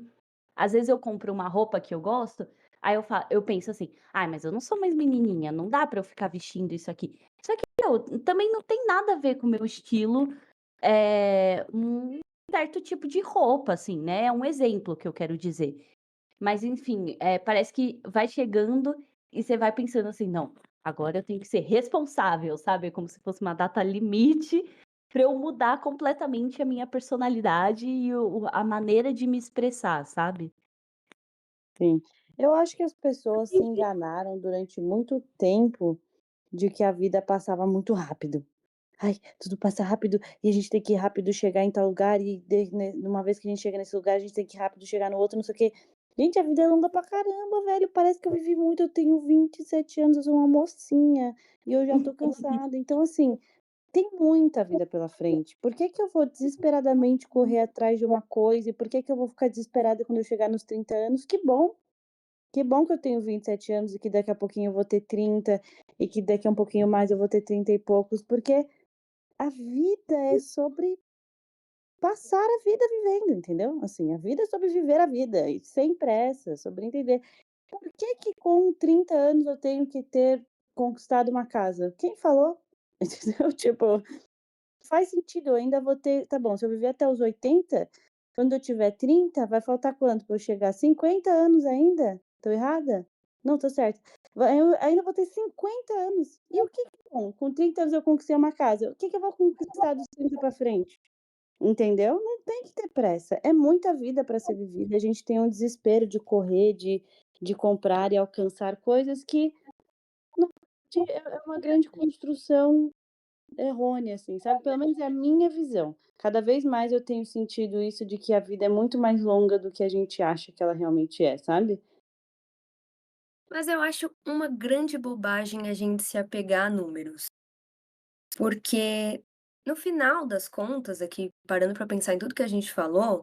às vezes eu compro uma roupa que eu gosto, aí eu penso assim: "Ai, mas eu não sou mais menininha, não dá pra eu ficar vestindo isso aqui". Só que, meu, também não tem nada a ver com o meu estilo, um certo tipo de roupa, assim, né, é um exemplo que eu quero dizer. Mas enfim, parece que vai chegando e você vai pensando assim: "Não, agora eu tenho que ser responsável", sabe, como se fosse uma data limite para eu mudar completamente a minha personalidade e a maneira de me expressar, sabe. Sim. Eu acho que as pessoas se enganaram durante muito tempo de que a vida passava muito rápido. Ai, tudo passa rápido e a gente tem que ir rápido chegar em tal lugar e uma vez que a gente chega nesse lugar, a gente tem que ir rápido chegar no outro, não sei o quê. Gente, a vida é longa pra caramba, velho. Parece que eu vivi muito. Eu tenho 27 anos, eu sou uma mocinha e eu já tô cansada. Então, assim, tem muita vida pela frente. Por que que eu vou desesperadamente correr atrás de uma coisa e por que que eu vou ficar desesperada quando eu chegar nos 30 anos? Que bom que eu tenho 27 anos e que daqui a pouquinho eu vou ter 30 e que daqui a um pouquinho mais eu vou ter 30 e poucos, porque a vida é sobre passar a vida vivendo, entendeu? Assim, a vida é sobre viver a vida e sem pressa, sobre entender por que que com 30 anos eu tenho que ter conquistado uma casa? Quem falou? Entendeu? Tipo, faz sentido, eu ainda vou ter tá bom, se eu viver até os 80, quando eu tiver 30, vai faltar quanto para eu chegar? 50 anos ainda? Tô errada? Não, tô certa. Eu ainda vou ter 50 anos. E o que que é bom? Com 30 anos eu conquistei uma casa. O que que eu vou conquistar dos 30 para frente? Entendeu? Não tem que ter pressa. É muita vida para ser vivida. A gente tem um desespero de correr, de comprar e alcançar coisas que não é uma grande construção errônea, assim, sabe? Pelo menos é a minha visão. Cada vez mais eu tenho sentido isso de que a vida é muito mais longa do que a gente acha que ela realmente é, sabe? Mas eu acho uma grande bobagem a gente se apegar a números, porque no final das contas, aqui, parando para pensar em tudo que a gente falou,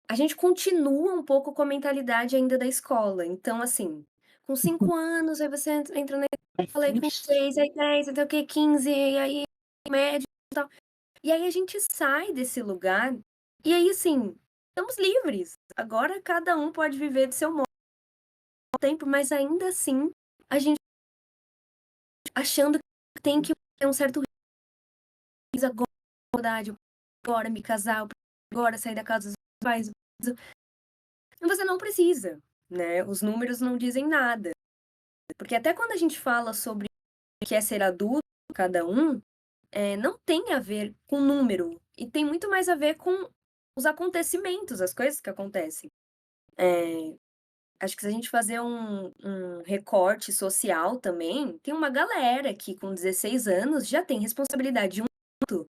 a gente continua um pouco com a mentalidade ainda da escola. Então, assim, com 5 anos, aí você entra na escola, aí com 6, aí 10, até o quê? 15, e aí médio e tal. E aí a gente sai desse lugar, e aí, assim, estamos livres. Agora cada um pode viver do seu tempo, mas ainda assim, a gente achando que tem que ter um certo risco agora, mudar, agora me casar, agora sair da casa dos pais. Você não precisa, né? Os números não dizem nada. Porque até quando a gente fala sobre o que é ser adulto, cada um, não tem a ver com número. E tem muito mais a ver com os acontecimentos, as coisas que acontecem. Acho que se a gente fazer um recorte social também, tem uma galera que com 16 anos já tem responsabilidade de um adulto.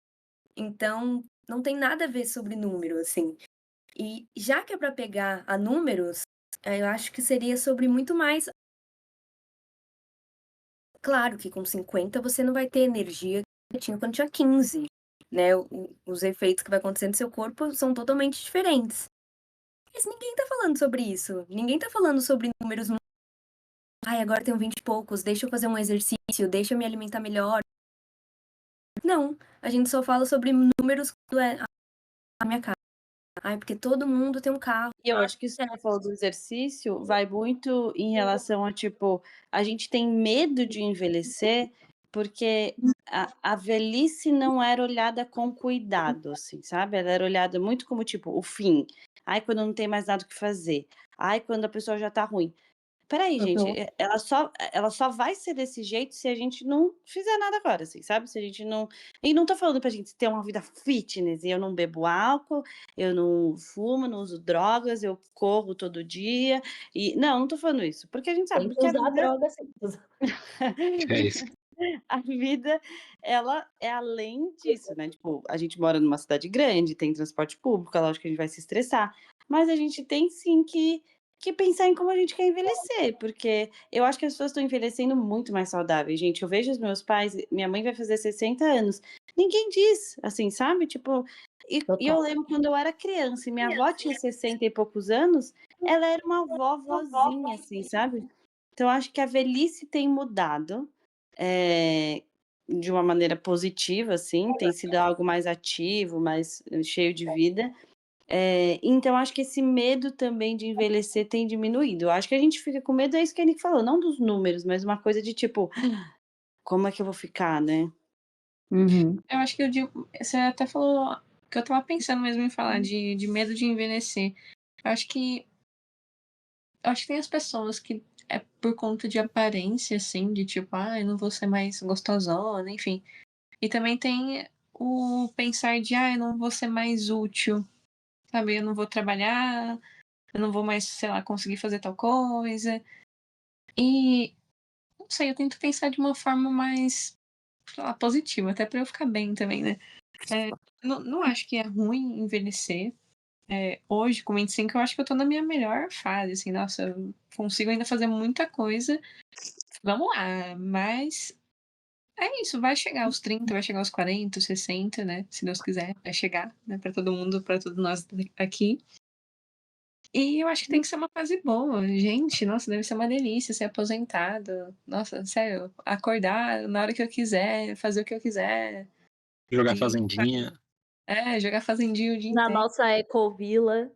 Então, não tem nada a ver sobre número, assim. E já que é para pegar a números, eu acho que seria sobre muito mais. Claro que com 50 você não vai ter energia que tinha quando tinha 15, né? Os efeitos que vai acontecer no seu corpo são totalmente diferentes. Mas ninguém tá falando sobre isso. Ninguém tá falando sobre números. Ai, agora tenho 20 e poucos, deixa eu fazer um exercício, deixa eu me alimentar melhor. Não, a gente só fala sobre números quando é a minha casa. Ai, porque todo mundo tem um carro. E eu acho que isso que você falou do exercício vai muito em relação a, tipo, a gente tem medo de envelhecer porque a velhice não era olhada com cuidado, assim, sabe? Ela era olhada muito como, tipo, o fim. Ai, quando não tem mais nada o que fazer. Ai, quando a pessoa já tá ruim. Peraí, gente, Uhum. ela só vai ser desse jeito se a gente não fizer nada agora, assim, sabe? Se a gente não. E não tô falando pra gente ter uma vida fitness, e eu não bebo álcool, eu não fumo, não uso drogas, eu corro todo dia. E não tô falando isso, porque a gente sabe, Tem que porque a usar vida, droga sim. É isso. a vida, ela é além disso, né? Tipo, a gente mora numa cidade grande, tem transporte público, é lógico que a gente vai se estressar, mas a gente tem sim que pensar em como a gente quer envelhecer, porque eu acho que as pessoas estão envelhecendo muito mais saudáveis, gente. Eu vejo os meus pais, minha mãe vai fazer 60 anos, ninguém diz, assim, sabe? Tipo, e eu Total. lembro quando eu era criança e minha avó tinha 60 e poucos anos, ela era uma vovozinha, assim, sabe? Então, eu acho que a velhice tem mudado, de uma maneira positiva, assim, tem sido algo mais ativo, mais cheio de vida. Então acho que esse medo também de envelhecer tem diminuído. Eu acho que a gente fica com medo, é isso que a Nick falou, não dos números, mas uma coisa de tipo: "Como é que eu vou ficar, né?". Uhum. Eu acho que eu digo. Você até falou que eu tava pensando mesmo em falar de medo de envelhecer. Eu acho que. Eu acho que tem as pessoas que é por conta de aparência, assim, de tipo, eu não vou ser mais gostosona, enfim. E também tem o pensar de, eu não vou ser mais útil, sabe? Eu não vou trabalhar, eu não vou mais, sei lá, conseguir fazer tal coisa. E, não sei, eu tento pensar de uma forma mais, sei lá, positiva, até pra eu ficar bem também, né? Não acho que é ruim envelhecer. Hoje, com 25, eu acho que eu tô na minha melhor fase, assim, nossa, eu consigo ainda fazer muita coisa. Vamos lá, mas É isso, vai chegar aos 30, vai chegar aos 40, aos 60, né? Se Deus quiser, vai chegar, né? Pra todo mundo, pra todos nós aqui. E eu acho que tem que ser uma fase boa. Gente, nossa, deve ser uma delícia ser aposentado. Nossa, sério, acordar na hora que eu quiser, fazer o que eu quiser. Jogar E, fazendinha. jogar fazendinha o dia Na inteiro. nossa ecovila.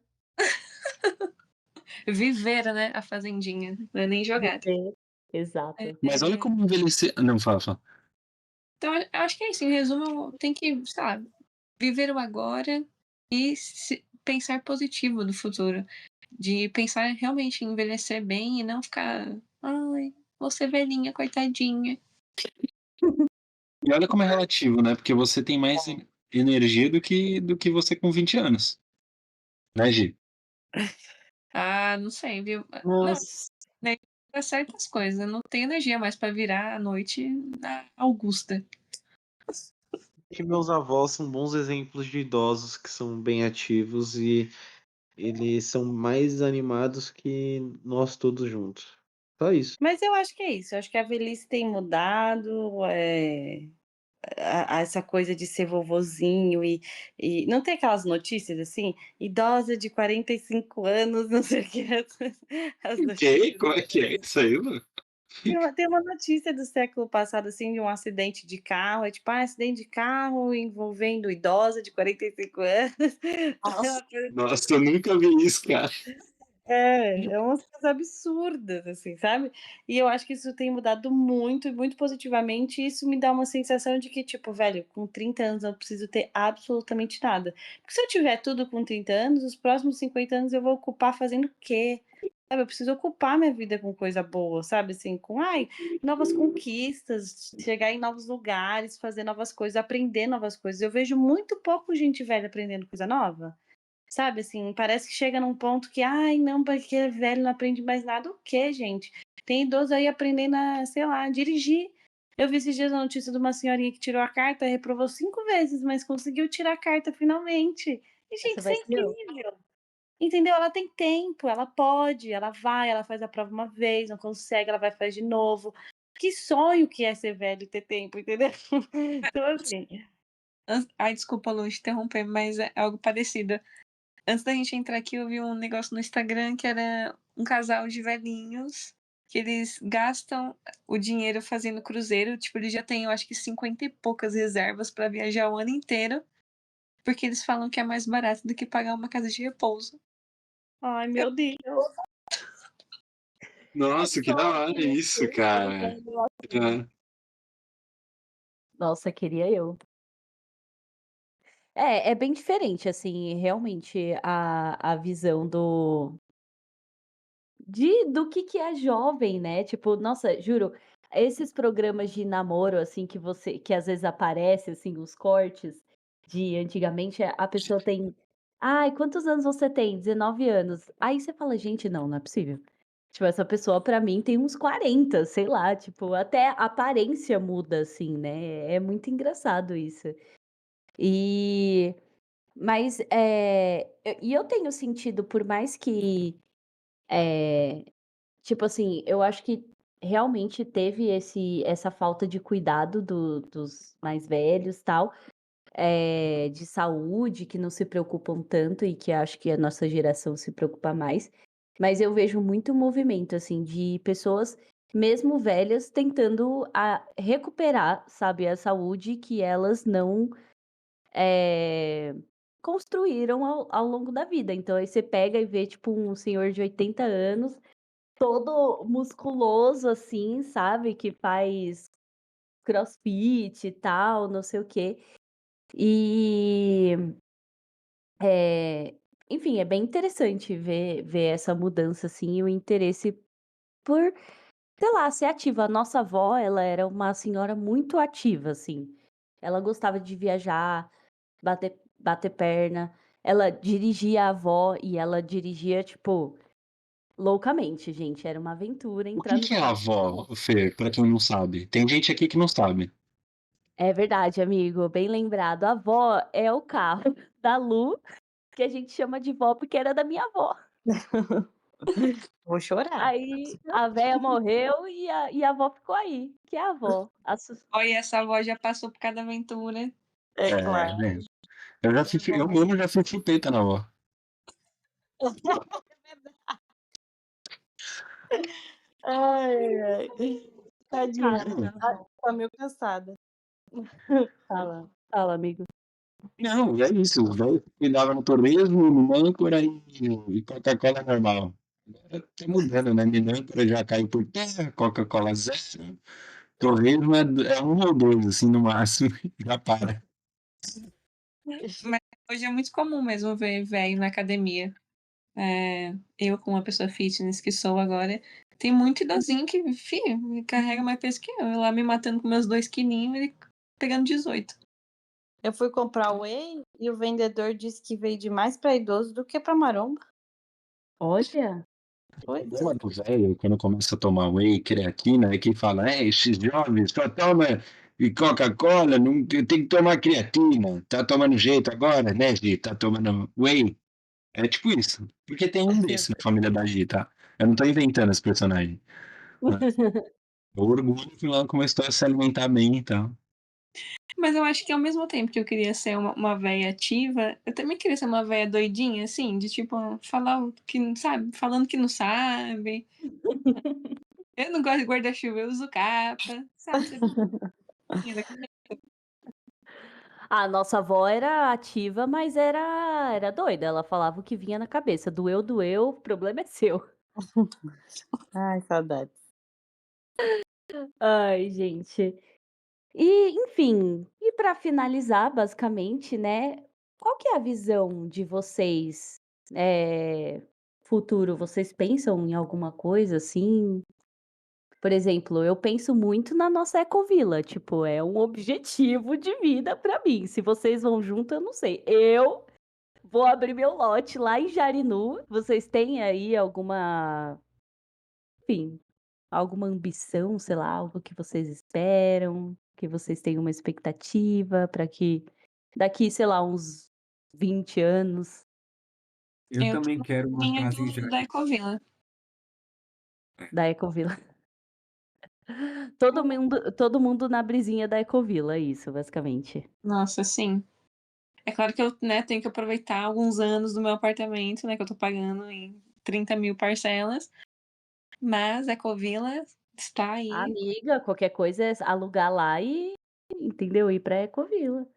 Viver, né, a fazendinha. Não é nem jogar. Viver. Exato. Mas olha como envelhecer. Não, fala. Então, eu acho que é isso. Em resumo, tem que, sei lá, viver o agora e pensar positivo no futuro. De pensar realmente em envelhecer bem e não ficar, ai, vou ser velhinha, coitadinha. E olha como é relativo, né? Porque você tem mais energia do que você com 20 anos. Né, Gi? Ah, não sei, viu? Não, Nossa. para certas coisas. Eu não tenho energia mais para virar à noite na Augusta. Que meus avós são bons exemplos de idosos que são bem ativos e eles são mais animados que nós todos juntos. Só isso. Mas eu acho que é isso. Eu acho que a velhice tem mudado, essa coisa de ser vovozinho e não tem aquelas notícias assim, idosa de 45 anos, não sei o que, as Ok, notícias. como é que é isso aí, mano? Tem uma notícia do século passado, assim, de um acidente de carro, é tipo, acidente de carro envolvendo idosa de 45 anos. Nossa, eu nunca vi isso, cara. É umas coisas absurdas, assim, sabe. E eu acho que isso tem mudado muito, muito positivamente, e isso me dá uma sensação de que, tipo, velho, com 30 anos eu não preciso ter absolutamente nada. Porque se eu tiver tudo com 30 anos, os próximos 50 anos eu vou ocupar fazendo o quê? Sabe, eu preciso ocupar minha vida com coisa boa, sabe, assim, com, novas conquistas, chegar em novos lugares, fazer novas coisas, aprender novas coisas. Eu vejo muito pouco gente velha aprendendo coisa nova. Sabe, assim, parece que chega num ponto que: "Ai, não, porque é velho, não aprende mais nada". O quê, gente? Tem idoso aí aprendendo a, sei lá, dirigir. Eu vi esses dias a notícia de uma senhorinha que tirou a carta, reprovou 5 vezes, mas conseguiu tirar a carta finalmente. E, Essa gente, isso vai é ser eu. incrível. Entendeu? Ela tem tempo, ela pode, ela vai, ela faz a prova uma vez, não consegue, ela vai e faz de novo. Que sonho que é ser velho e ter tempo, entendeu? Então, assim. Ai, desculpa, Lu, te interromper, mas é algo parecido. Antes da gente entrar aqui, eu vi um negócio no Instagram que era um casal de velhinhos que eles gastam o dinheiro fazendo cruzeiro. Tipo, eles já têm, eu acho que 50 e poucas reservas para viajar o ano inteiro, porque eles falam que é mais barato do que pagar uma casa de repouso. Ai, meu Deus. Nossa, que da hora isso, cara. É. Nossa, queria eu. É bem diferente, assim, realmente a visão do que é jovem, né, tipo, nossa, juro, esses programas de namoro, assim, que às vezes aparece, assim, os cortes de antigamente, a pessoa tem: "Ai, quantos anos você tem?", "19 anos". Aí você fala: "Gente, não é possível". Tipo, essa pessoa pra mim tem uns 40, sei lá, tipo, até a aparência muda, assim, né, é muito engraçado isso. E mas, eu tenho sentido, por mais que, eh, tipo assim, eu acho que realmente teve essa falta de cuidado dos mais velhos, tal, de saúde, que não se preocupam tanto e que acho que a nossa geração se preocupa mais. Mas eu vejo muito movimento, assim, de pessoas, mesmo velhas, tentando recuperar, sabe, a saúde que elas não eh, construíram ao longo da vida. Então aí você pega e vê, tipo, um senhor de 80 anos, todo musculoso, assim, sabe, que faz crossfit e tal, não sei o quê. E, eh, enfim, é bem interessante ver essa mudança, assim, e o interesse por, sei lá, ser ativa. A nossa avó, ela era uma senhora muito ativa, assim. Ela gostava de viajar, bater perna. Ela dirigia a avó e ela dirigia, tipo, loucamente, gente. Era uma aventura O entrar que no que é a carro. avó, Fê, pra quem não sabe? Tem gente aqui que não sabe. É verdade, amigo, bem lembrado. A avó é o carro da Lu, que a gente chama de vó porque era da minha avó. Vou chorar. Aí a véia morreu e a avó ficou aí. Que é a avó. Olha, essa avó já passou por cada aventura. É claro. né? Eu mesmo já fui chupeta na avó. Ai, ai. Tadinha. Cara, da avó. Tá meio cansada. Fala, amigo. Não, é isso. O velho cuidava no torresmo, no âncora e Coca-Cola normal. Agora tá mudando, né? Minâncora já caiu por terra, Coca-Cola zero. Torresmo é um ou dois, assim, no máximo. Já para. Mas hoje é muito comum mesmo ver velho na academia. Eu, como uma pessoa fitness que sou agora, tem muito idosinho que, carrega mais peso que eu lá me matando com meus 2 quilinhos e pegando 18. Eu fui comprar whey e o vendedor disse que veio de mais pra idoso do que pra maromba. Olha. O problema do velho, quando começa a tomar whey, creatina, é que fala, esses jovens só toma Coca-Cola, não tem que tomar creatina. Tá tomando jeito agora, né, Gi? Tá tomando whey? É tipo isso. Porque tem um desse na família da Gi, tá? Eu não tô inventando esse personagem. O orgulho que ela começou a se alimentar bem e tal. Mas eu acho que ao mesmo tempo que eu queria ser uma véia ativa, eu também queria ser uma véia doidinha, assim, de tipo, falar o que não sabe, falando que não sabe. Eu não gosto de guarda-chuva, eu uso capa, sabe? A nossa avó era ativa, mas era doida. Ela falava o que vinha na cabeça. Doeu, doeu, o problema é seu. Ai, saudades. Ai, gente. E, enfim, e para finalizar, basicamente, né? Qual que é a visão de vocês, futuro? Vocês pensam em alguma coisa assim? Por exemplo, eu penso muito na nossa ecovila, tipo, é um objetivo de vida para mim. Se vocês vão junto, eu não sei. Eu vou abrir meu lote lá em Jarinu. Vocês têm aí enfim, alguma ambição, sei lá, algo que vocês esperam, que vocês têm uma expectativa para que daqui, sei lá, uns 20 anos Eu também quero uma Minha casa em da Ecovila. da ecovila. Todo mundo na brisinha da ecovila, é isso, basicamente. Nossa, sim. É claro que eu, né, tenho que aproveitar alguns anos do meu apartamento, né, que eu tô pagando em 30 mil parcelas. Mas a Ecovila está aí. Amiga, qualquer coisa é alugar lá e, entendeu? Ir pra ecovila.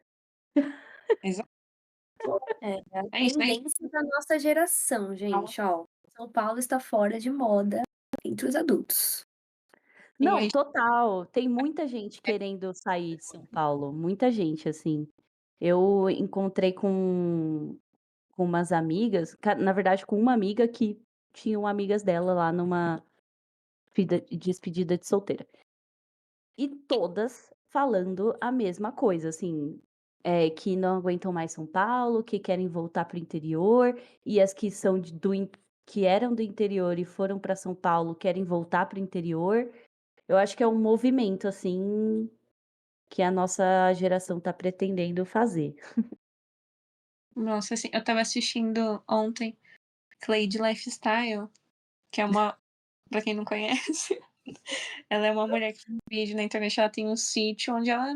Exato. É a É isso, né? tendência da nossa geração, gente, ó. São Paulo está fora de moda entre os adultos. Não, aí- total. Tem muita gente querendo sair de São Paulo, muita gente, assim. Eu encontrei com umas amigas, na verdade, com uma amiga que tinham amigas dela lá numa despedida de solteira. E todas falando a mesma coisa, assim, que não aguentam mais São Paulo, que querem voltar para o interior, e as que são que eram do interior e foram para São Paulo querem voltar para o interior. Eu acho que é um movimento, assim, que a nossa geração está pretendendo fazer. Nossa, assim, eu tava assistindo ontem Cleide Lifestyle, que é uma, pra quem não conhece, ela é uma mulher que faz vídeo na internet, ela tem um sítio onde ela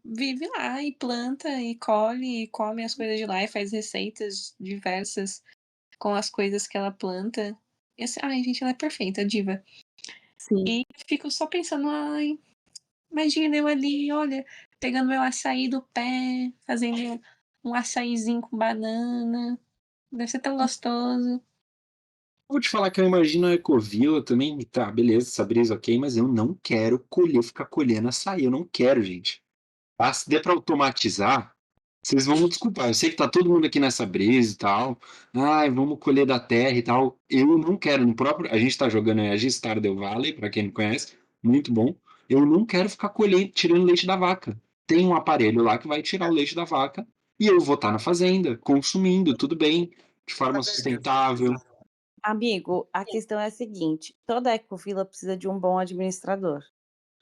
vive lá e planta e colhe e come as coisas de lá e faz receitas diversas com as coisas que ela planta. E assim, ai, gente, ela é perfeita, diva. Sim. E eu fico só pensando, ai, imagina eu ali, olha, pegando meu açaí do pé, fazendo um açaizinho com banana. Deve ser tão gostoso. Vou te falar que eu imagino a Ecovila também, tá, beleza, essa brisa ok, mas eu não quero ficar colhendo açaí, eu não quero, gente. Ah, se der pra automatizar, vocês vão me desculpar, eu sei que tá todo mundo aqui nessa brisa e tal, ai, vamos colher da terra e tal, eu não quero, a gente tá jogando aí a Stardew Valley, pra quem não conhece, muito bom, eu não quero ficar colhendo, tirando leite da vaca. Tem um aparelho lá que vai tirar o leite da vaca e eu vou estar na fazenda, consumindo, tudo bem, de forma sustentável. Amigo, a questão é a seguinte: toda ecovila precisa de um bom administrador.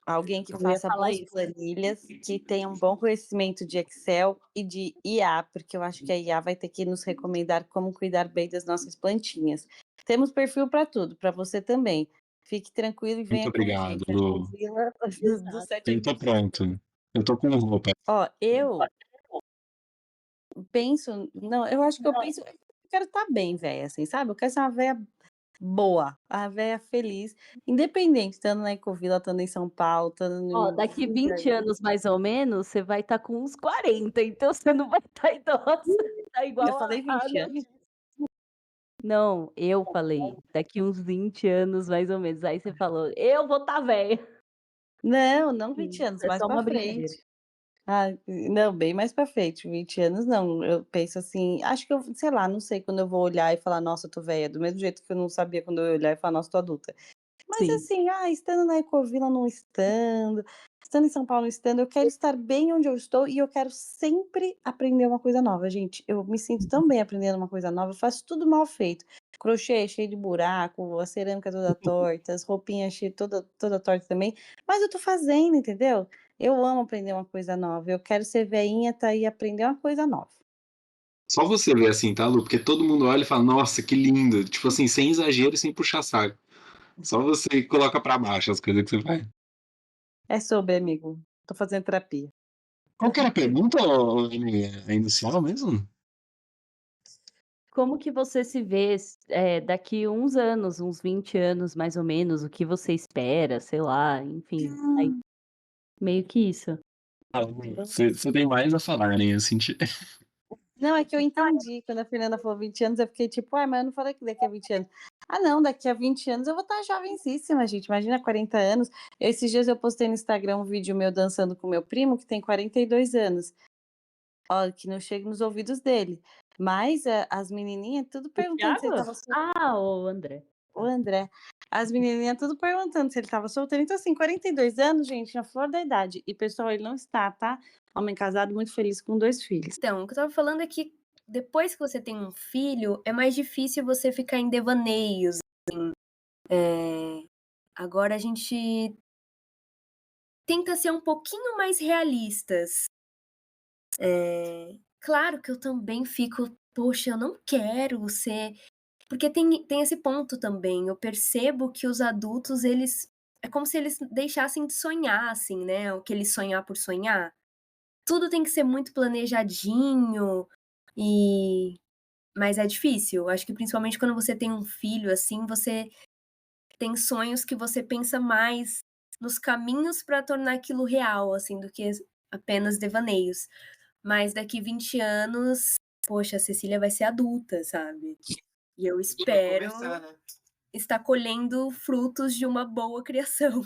Alguém que Eu ia faça falar boas isso. planilhas, que tenha um bom conhecimento de Excel e de IA, porque eu acho que a IA vai ter que nos recomendar como cuidar bem das nossas plantinhas. Temos perfil para tudo, para você também. Fique tranquilo e Muito venha com a obrigado, gente. A Lu. Covila do Exato. 7 Eu tô pronto. Eu tô com roupa. Ó, eu penso, não, eu acho que eu penso, eu quero estar bem, velha, assim, sabe? Eu quero ser uma velha boa, uma velha feliz, independente, estando na Ecovila, estando em São Paulo, estando Ó, no daqui Rio de 20 Janeiro. anos, mais ou menos, você vai estar com uns 40, então você não vai estar idosa, tá Eu igual falei a 20 anos. Não, eu falei, daqui uns 20 anos, mais ou menos, aí você falou: "Eu vou estar velha". Não, não 20 anos, É mais só pra uma brincadeira. frente. Ah, não, bem mais pra frente, 20 anos não, eu penso assim, acho que eu, sei lá, não sei quando eu vou olhar e falar: "Nossa, eu tô velha", do mesmo jeito que eu não sabia quando eu ia olhar e falar: "Nossa, tô adulta". Mas Sim. assim, estando na Ecovila não estando, estando em São Paulo não estando, eu quero estar bem onde eu estou e eu quero sempre aprender uma coisa nova, gente. Eu me sinto tão bem aprendendo uma coisa nova, eu faço tudo mal feito. Crochê cheio de buraco, a cerâmica toda torta, as roupinhas cheias toda torta também, mas eu tô fazendo, entendeu? Eu amo aprender uma coisa nova, eu quero ser veinha, tá aí aprender uma coisa nova. Só você vê assim, tá, Lu? Porque todo mundo olha e fala, nossa, que lindo. Tipo assim, sem exagero e sem puxar saco. Só você coloca pra baixo as coisas que você faz. É sobre, amigo. Tô fazendo terapia. Qual que era a pergunta, ô, amiga? A inicial mesmo? Como que você se vê, daqui uns anos, uns 20 anos, mais ou menos, o que você espera, sei lá, enfim, aí meio que isso. Ah, você tem mais a falar, né? Eu senti. Não, é que eu entendi. Quando a Fernanda falou 20 anos, eu fiquei tipo, mas eu não falei que daqui a 20 anos. Ah, não, daqui a 20 anos eu vou estar jovenzíssima, gente. Imagina 40 anos. Esses dias eu postei no Instagram um vídeo meu dançando com meu primo, que tem 42 anos. Ó, que não chega nos ouvidos dele. Mas as menininhas tudo O perguntando se ele Thiago? tava Ah, o André. O André. As menininhas tudo perguntando se ele estava solteiro. Então, assim, 42 anos, gente, na flor da idade. E, pessoal, ele não está, tá? Homem casado, muito feliz com 2 filhos. Então, o que eu estava falando é que depois que você tem um filho, é mais difícil você ficar em devaneios, assim. Agora a gente tenta ser um pouquinho mais realistas. Claro que eu também fico, poxa, eu não quero ser. Porque tem esse ponto também. Eu percebo que os adultos, eles. É como se eles deixassem de sonhar, assim, né? Aquele sonhar por sonhar. Tudo tem que ser muito planejadinho e. Mas é difícil. Acho que principalmente quando você tem um filho, assim, você tem sonhos que você pensa mais nos caminhos para tornar aquilo real, assim, do que apenas devaneios. Mas daqui 20 anos, poxa, a Cecília vai ser adulta, sabe? E eu Vai espero começar, né? estar colhendo frutos de uma boa criação.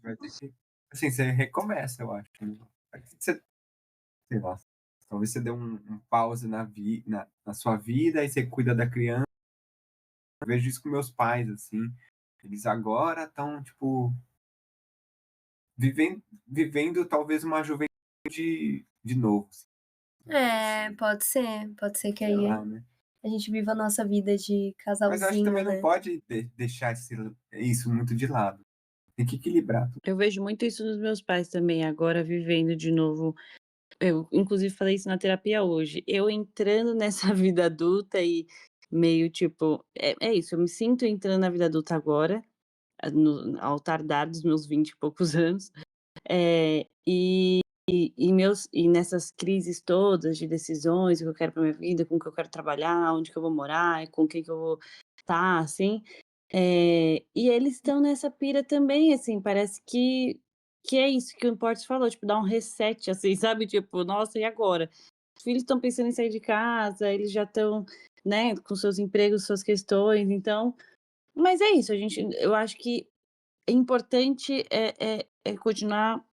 Vai ter que. Assim, você recomeça, eu acho. Né? Você, sei lá, talvez você dê um pause na sua vida, aí você cuida da criança. Eu vejo isso com meus pais, assim. Eles agora estão, tipo, vivendo talvez uma juventude de novo. Assim, Pode ser que sei aí lá, né? a gente viva a nossa vida de Mas eu acho que casalzinho, também não né? pode deixar isso muito de lado. Tem que equilibrar tudo. Eu vejo muito isso nos meus pais também, agora vivendo de novo. Eu, inclusive, falei isso na terapia hoje. Eu entrando nessa vida adulta e meio tipo. É isso, eu me sinto entrando na vida adulta agora, ao tardar dos meus 20 e poucos anos. E nessas crises todas de decisões, o que eu quero para minha vida, com o que eu quero trabalhar, onde que eu vou morar, com quem que eu vou estar, assim. E eles estão nessa pira também, assim, parece que é isso que o Portes falou, tipo, dar um reset, assim, sabe? Tipo, nossa, e agora? Os filhos estão pensando em sair de casa, eles já estão, né, com seus empregos, suas questões, então. Mas é isso, eu acho que é importante é continuar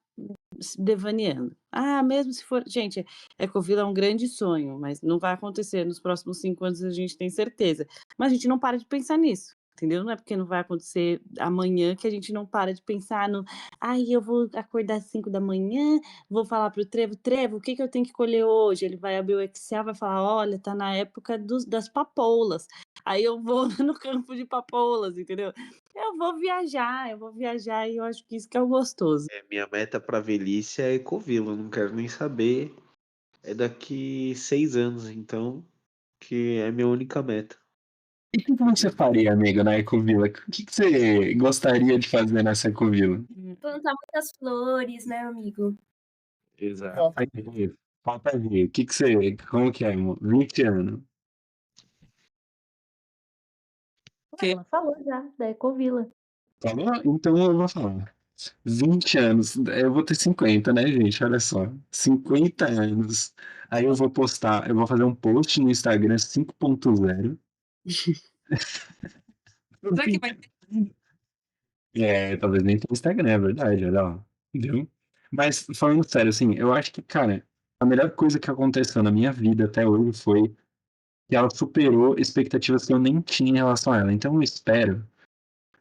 devaneando. Ah, mesmo se for. Gente, Ecovila é um grande sonho, mas não vai acontecer nos próximos 5 anos, a gente tem certeza. Mas a gente não para de pensar nisso, entendeu? Não é porque não vai acontecer amanhã que a gente não para de pensar no. Ai, eu vou acordar às 5 da manhã, vou falar pro Trevo, Trevo, o que que eu tenho que colher hoje? Ele vai abrir o Excel, vai falar: olha, tá na época das papoulas. Aí eu vou no campo de papoulas, entendeu? Eu vou viajar e eu acho que isso que é o gostoso. Minha meta pra velhice é Ecovila, eu não quero nem saber. É daqui 6 anos, então, que é minha única meta. E o que você faria, amigo, na Ecovila? O que você gostaria de fazer nessa Ecovila? Plantar muitas flores, né, amigo? Exato. Falta ver. O que você. Como que é, amor? 20 anos. Ela falou já, da Ecovila. Falou? Então eu vou falar. 20 anos. Eu vou ter 50, né, gente? Olha só. 50 anos. Aí eu vou postar. Eu vou fazer um post no Instagram 5.0. Será que vai ter? Talvez nem tenha Instagram, é verdade, olha lá. Entendeu? Mas falando sério, assim, eu acho que, cara, a melhor coisa que aconteceu na minha vida até hoje foi que ela superou expectativas que eu nem tinha em relação a ela. Então eu espero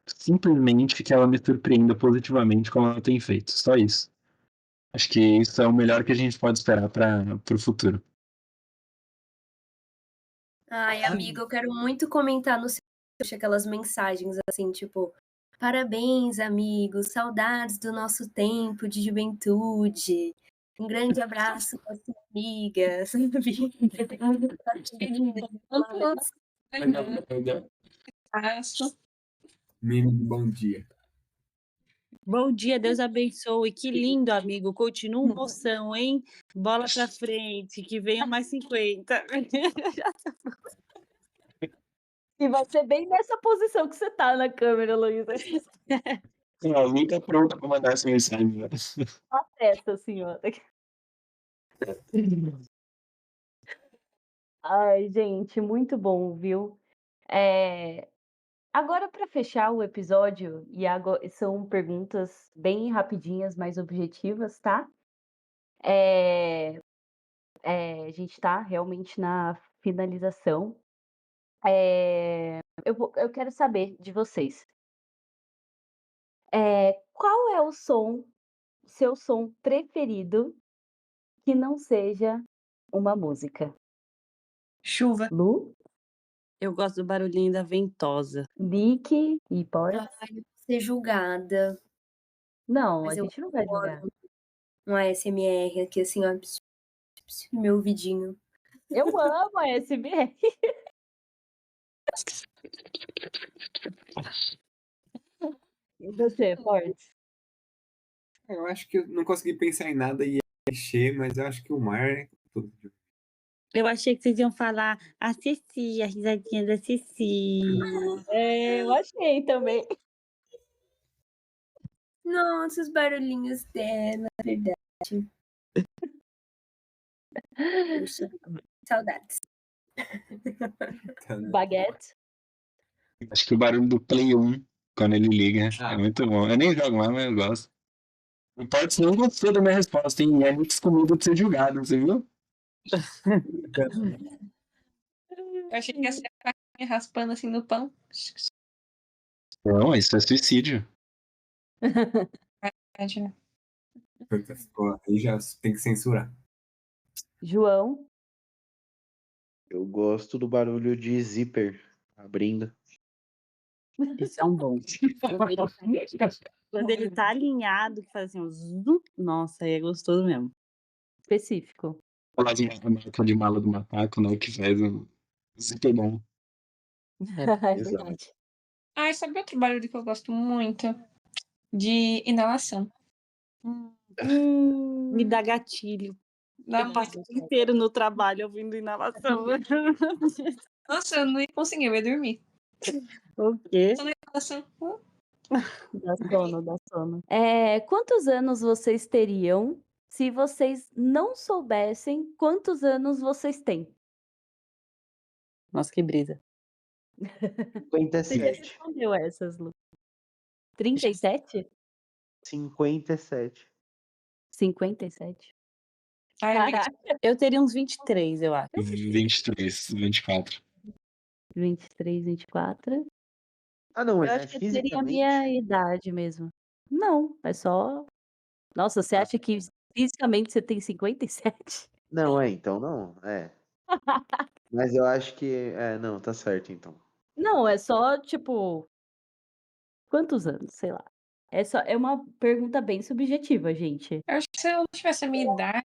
simplesmente que ela me surpreenda positivamente como ela tem feito. Só isso. Acho que isso é o melhor que a gente pode esperar para o futuro. Ai, amigo, eu quero muito comentar no seu post aquelas mensagens assim, tipo, parabéns, amigo, saudades do nosso tempo de juventude. Um grande abraço para sua amiga, sabe? Acho. Menino, bom dia. Bom dia, Deus abençoe. Que lindo, amigo. Continua um moção, hein? Bola pra frente, que venha mais 50. E vai ser bem nessa posição que você tá na câmera, Luísa. A Lu tá pronta para mandar essa mensagem. Né? Essa senhora. Ai, gente, muito bom, viu? Agora, para fechar o episódio, e agora são perguntas bem rapidinhas, mais objetivas, tá? A gente está realmente na finalização. Eu quero saber de vocês. Qual é o seu som preferido que não seja uma música? Chuva. Lu, Eu gosto do barulhinho da ventosa. Nick e Por? Ai, eu vou ser julgada, Não, a mas eu gente não vai julgar. adoro um ASMR aqui, assim, ó, no meu ouvidinho. Eu amo a SBR. E você, Forte? Eu acho que eu não consegui pensar em nada e encher, mas eu acho que o mar é tudo. Eu achei que vocês iam falar a Ceci, a risadinha da Ceci. Eu achei também. Nossa, os barulhinhos dela, verdade. Puxa, saudades. Baguete. Acho que o barulho do Play 1, quando ele liga, é muito bom. Eu nem jogo mais, mas eu gosto. Não pode ser, não gostou da minha resposta, hein? É muito comigo de ser julgado, você viu? Eu achei que ia ser a faquinha raspando assim no pão. Não, isso é suicídio. Verdade, né? Pô, aí já tem que censurar. João. Eu gosto do barulho de zíper abrindo. Esse é um bom. Quando ele tá alinhado, que faz assim, um zum, nossa, aí é gostoso mesmo. Específico. Falar de marca de mala do macaco, né? Que faz um super bom. É Exato. verdade. Ai, sabe outro barulho que eu gosto muito? De inalação. Me dá gatilho. Dá Eu muito. passo o dia inteiro no trabalho ouvindo inalação. Nossa, eu não ia conseguir, eu ia dormir. O quê? Só na inalação. Dá sono, dá sono. Quantos anos vocês teriam se vocês não soubessem quantos anos vocês têm? Nossa, que brisa. Você já 57. respondeu essas, Lu. 37? 57. 57? Ai, Caraca, Eu teria uns 23, eu acho. 23, 24. 23, 24. Ah, não, mas Eu é acho que eu teria a minha fisicamente? idade mesmo. Não, é só. Nossa, você acha que fisicamente você tem 57? Não, então não. Mas eu acho que. Não, tá certo então. Não, é só, tipo, Quantos anos? Sei lá. É uma pergunta bem subjetiva, gente. Eu acho que se eu não tivesse a minha idade,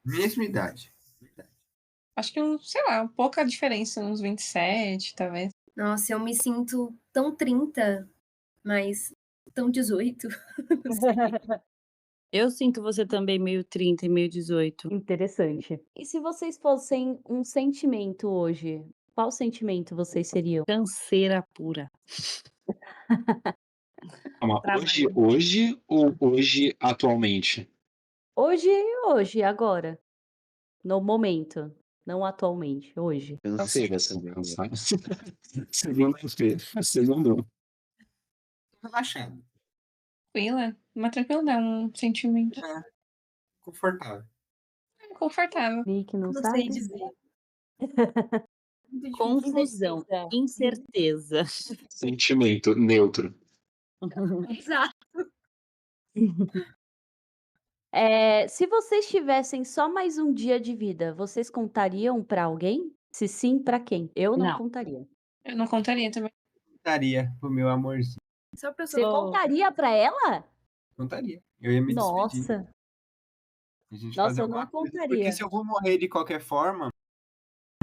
Mesma idade. acho que, sei lá, pouca diferença, uns 27, talvez. Nossa, eu me sinto tão 30, mas tão 18. Não sei. Eu sinto você também meio 30 e meio 18. Interessante. E se vocês fossem um sentimento hoje, qual sentimento vocês seriam? Canseira pura. Calma, hoje, Trabalho. hoje ou hoje atualmente? Hoje, agora. No momento. Não atualmente, hoje. Canseira Você também. cansar. Segunda-feira. Segundou. Relaxado. Tranquila, uma tranquilidade, um sentimento Confortável. confortável. Nick não Não sabe? sei dizer. Muito difícil. Confusão. Incerteza. Sentimento neutro. Exato. Se vocês tivessem só mais um dia de vida, vocês contariam pra alguém? Se sim, pra quem? Eu não Não. contaria. Eu não contaria também. Contaria pro meu amorzinho. Só pra eu Você só... contaria pra ela? Contaria. Eu ia me despedir. Nossa, A gente Nossa, fazer eu não alguma coisa. contaria. Porque se eu vou morrer de qualquer forma,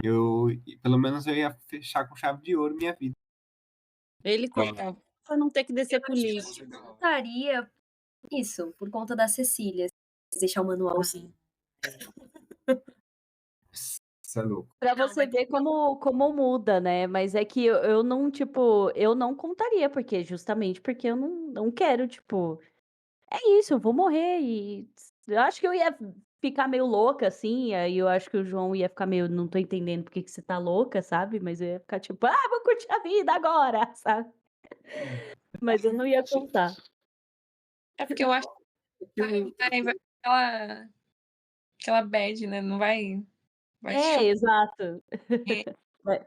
pelo menos eu ia fechar com chave de ouro minha vida. Ele contava pra não ter que descer pro acho que lixo. eu contaria isso, por conta da Cecília. Se deixar o manualzinho. Isso é louco. Pra você ver como muda, né? Mas é que eu não, tipo, eu não contaria, justamente porque eu não quero, tipo, é isso, eu vou morrer e eu acho que eu ia ficar meio louca, assim, aí eu acho que o João ia ficar meio, não tô entendendo por que que você tá louca, sabe? Mas eu ia ficar tipo, vou curtir a vida agora, sabe? Mas eu não ia contar. É porque eu acho que vai aquela bad, né? Não vai chocar. Exato. É,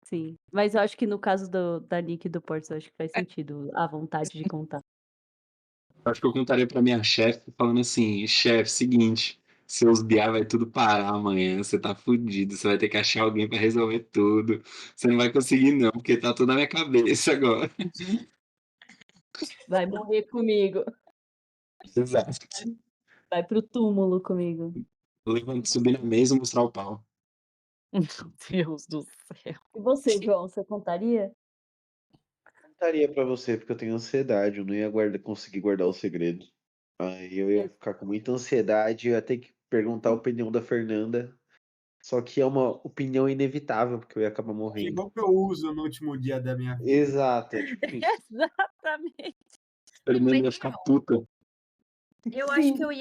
sim, mas eu acho que no caso da Nick e do Porto, eu acho que faz sentido a vontade de contar. Acho que eu contaria pra minha chefe falando assim, chefe, seguinte, seus BA vai tudo parar amanhã, você tá fudido, você vai ter que achar alguém pra resolver tudo. Você não vai conseguir não, porque tá tudo na minha cabeça agora. Vai morrer comigo. Exato. Vai pro túmulo comigo. Levando, subir na mesa e mostrar o pau. Meu Deus do céu. E você, João, você contaria? Contaria pra você, porque eu tenho ansiedade, eu não ia conseguir guardar o segredo. Aí eu ia ficar com muita ansiedade, eu ia ter que perguntar a opinião da Fernanda. Só que é uma opinião inevitável, porque eu ia acabar morrendo. Igual que eu uso no último dia da minha vida. Exato, é tipo isso. Exatamente. Fernanda ia ficar puta. Eu acho que eu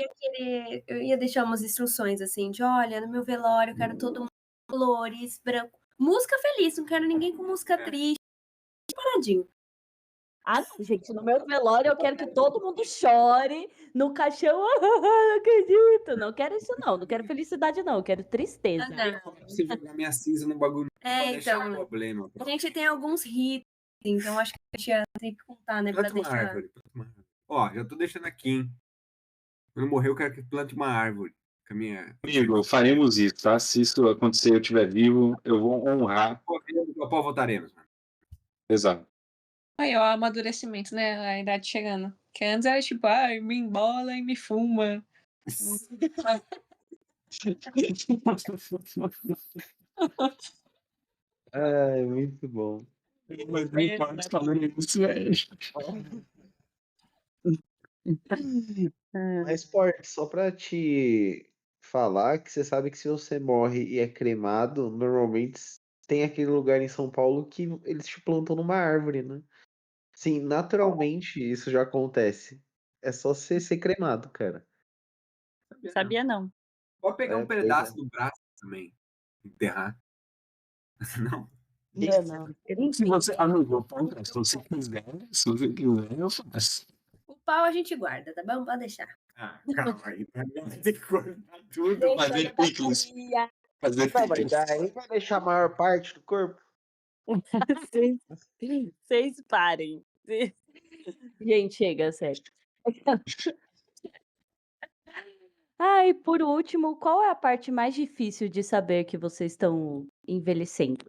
ia deixar umas instruções assim, de olha, no meu velório eu quero todo mundo com flores, branco. Música feliz, não quero ninguém com música triste, paradinho. Ah, não, gente, no meu velório eu quero que todo mundo chore no caixão. Não acredito. Não quero isso, não quero felicidade, não. Eu quero tristeza. Você jogar minha cinza no bagulho. Não deixar Então, problema. a gente tem alguns ritos, então acho que a gente ia ter que contar, né, pra Planta uma deixar... árvore. Ó, já tô deixando aqui, hein? Quando eu morrer, eu quero que plante uma árvore. Com a minha... Amigo, faremos isso, tá? Se isso acontecer e eu estiver vivo, eu vou honrar. O pau votaremos, mano. Exato. Aí, ó, o amadurecimento, né? A idade chegando. Que antes era tipo, me embola e me fuma. Ai, muito bom. Mas não pode falar isso, velho. Mas, Sport, só pra te falar que você sabe que se você morre e é cremado, normalmente tem aquele lugar em São Paulo que eles te plantam numa árvore, né? Sim, naturalmente isso já acontece. É só você ser cremado, cara. Sabia não. Pode pegar um Pois é. pedaço do braço também. Enterrar. Não. Não. Se você, amigo, se você quiser, eu faço. O pau a gente guarda, tá bom? Pode deixar. Ah, calma aí. Vai ter que cortar tudo. Fazer picles. Fazer Não, mas picles. daí vai deixar a maior parte do corpo. Vocês parem. Gente, chega, sério. E por último, qual é a parte mais difícil de saber que vocês estão envelhecendo?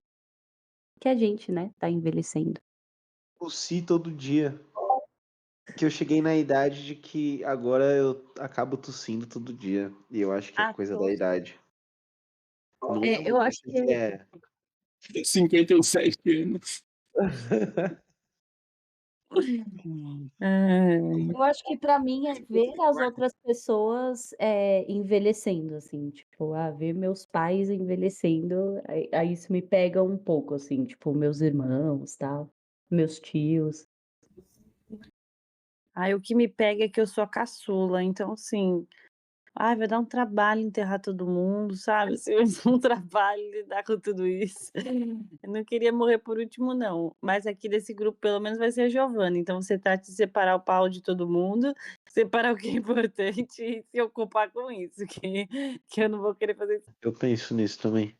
Que a gente, né, tá envelhecendo. tossi todo dia. Que eu cheguei na idade de que agora eu acabo tossindo todo dia. E eu acho que é Ah, coisa da tosse. idade. Não Eu acho sei que se é. 57 anos. Ai. eu acho que pra mim é ver as outras pessoas, envelhecendo, assim, tipo, ver meus pais envelhecendo, aí isso me pega um pouco, assim, tipo, meus irmãos, tal, meus tios. Ai, o que me pega é que eu sou a caçula, então assim, ai, vai dar um trabalho enterrar todo mundo, sabe? Assim, vai ser um trabalho lidar com tudo isso. Eu não queria morrer por último, não. Mas aqui desse grupo, pelo menos, vai ser a Giovana. Então você trata de separar o pau de todo mundo, separar o que é importante e se ocupar com isso, que eu não vou querer fazer isso. Eu penso nisso também.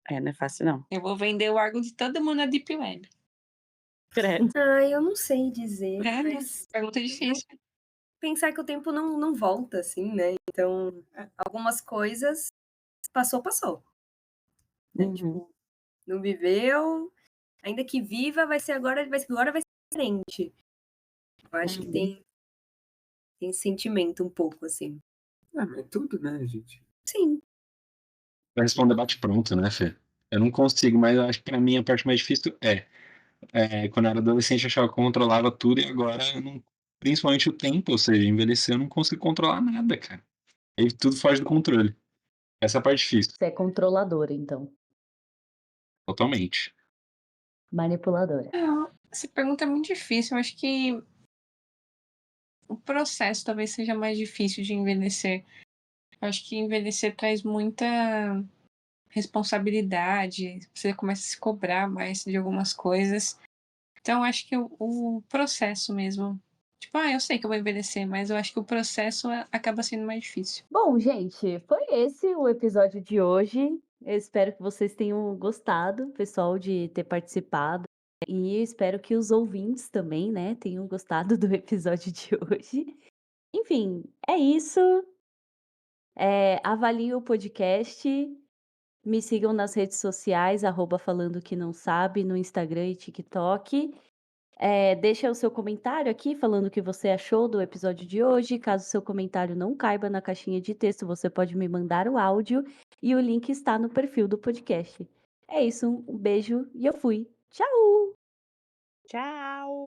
Não é fácil, não. Eu vou vender o órgão de todo mundo na Deep Web. Credo. Eu não sei dizer, mas Pergunta difícil. pensar que o tempo não volta, assim, né? Então, algumas coisas passou, né? Uhum. Tipo, não viveu, ainda que viva, agora vai ser diferente. Eu acho que tem sentimento um pouco, assim. Mas tudo, né, gente? Sim. Vai responder bate-pronto, né, Fê? Eu não consigo, mas eu acho que pra mim a parte mais difícil quando eu era adolescente eu achava que eu controlava tudo e agora eu não, principalmente o tempo, ou seja, envelhecer eu não consigo controlar nada, cara. Aí tudo foge do controle. Essa é a parte difícil, Você é controladora, então, totalmente. manipuladora. Essa pergunta é muito difícil. Eu acho que o processo talvez seja mais difícil de envelhecer. Eu acho que envelhecer traz muita responsabilidade, você começa a se cobrar mais de algumas coisas. Então, eu acho que o processo mesmo. Tipo, eu sei que eu vou envelhecer, mas eu acho que o processo acaba sendo mais difícil. Bom, gente, foi esse o episódio de hoje. Eu espero que vocês tenham gostado, pessoal, de ter participado. E eu espero que os ouvintes também, né, tenham gostado do episódio de hoje. Enfim, é isso. Avaliem o podcast. Me sigam nas redes sociais, @falando que não sabe, no Instagram e TikTok. Deixa o seu comentário aqui falando o que você achou do episódio de hoje. Caso seu comentário não caiba na caixinha de texto, você pode me mandar o áudio e o link está no perfil do podcast. É isso, um beijo e eu fui. Tchau! Tchau!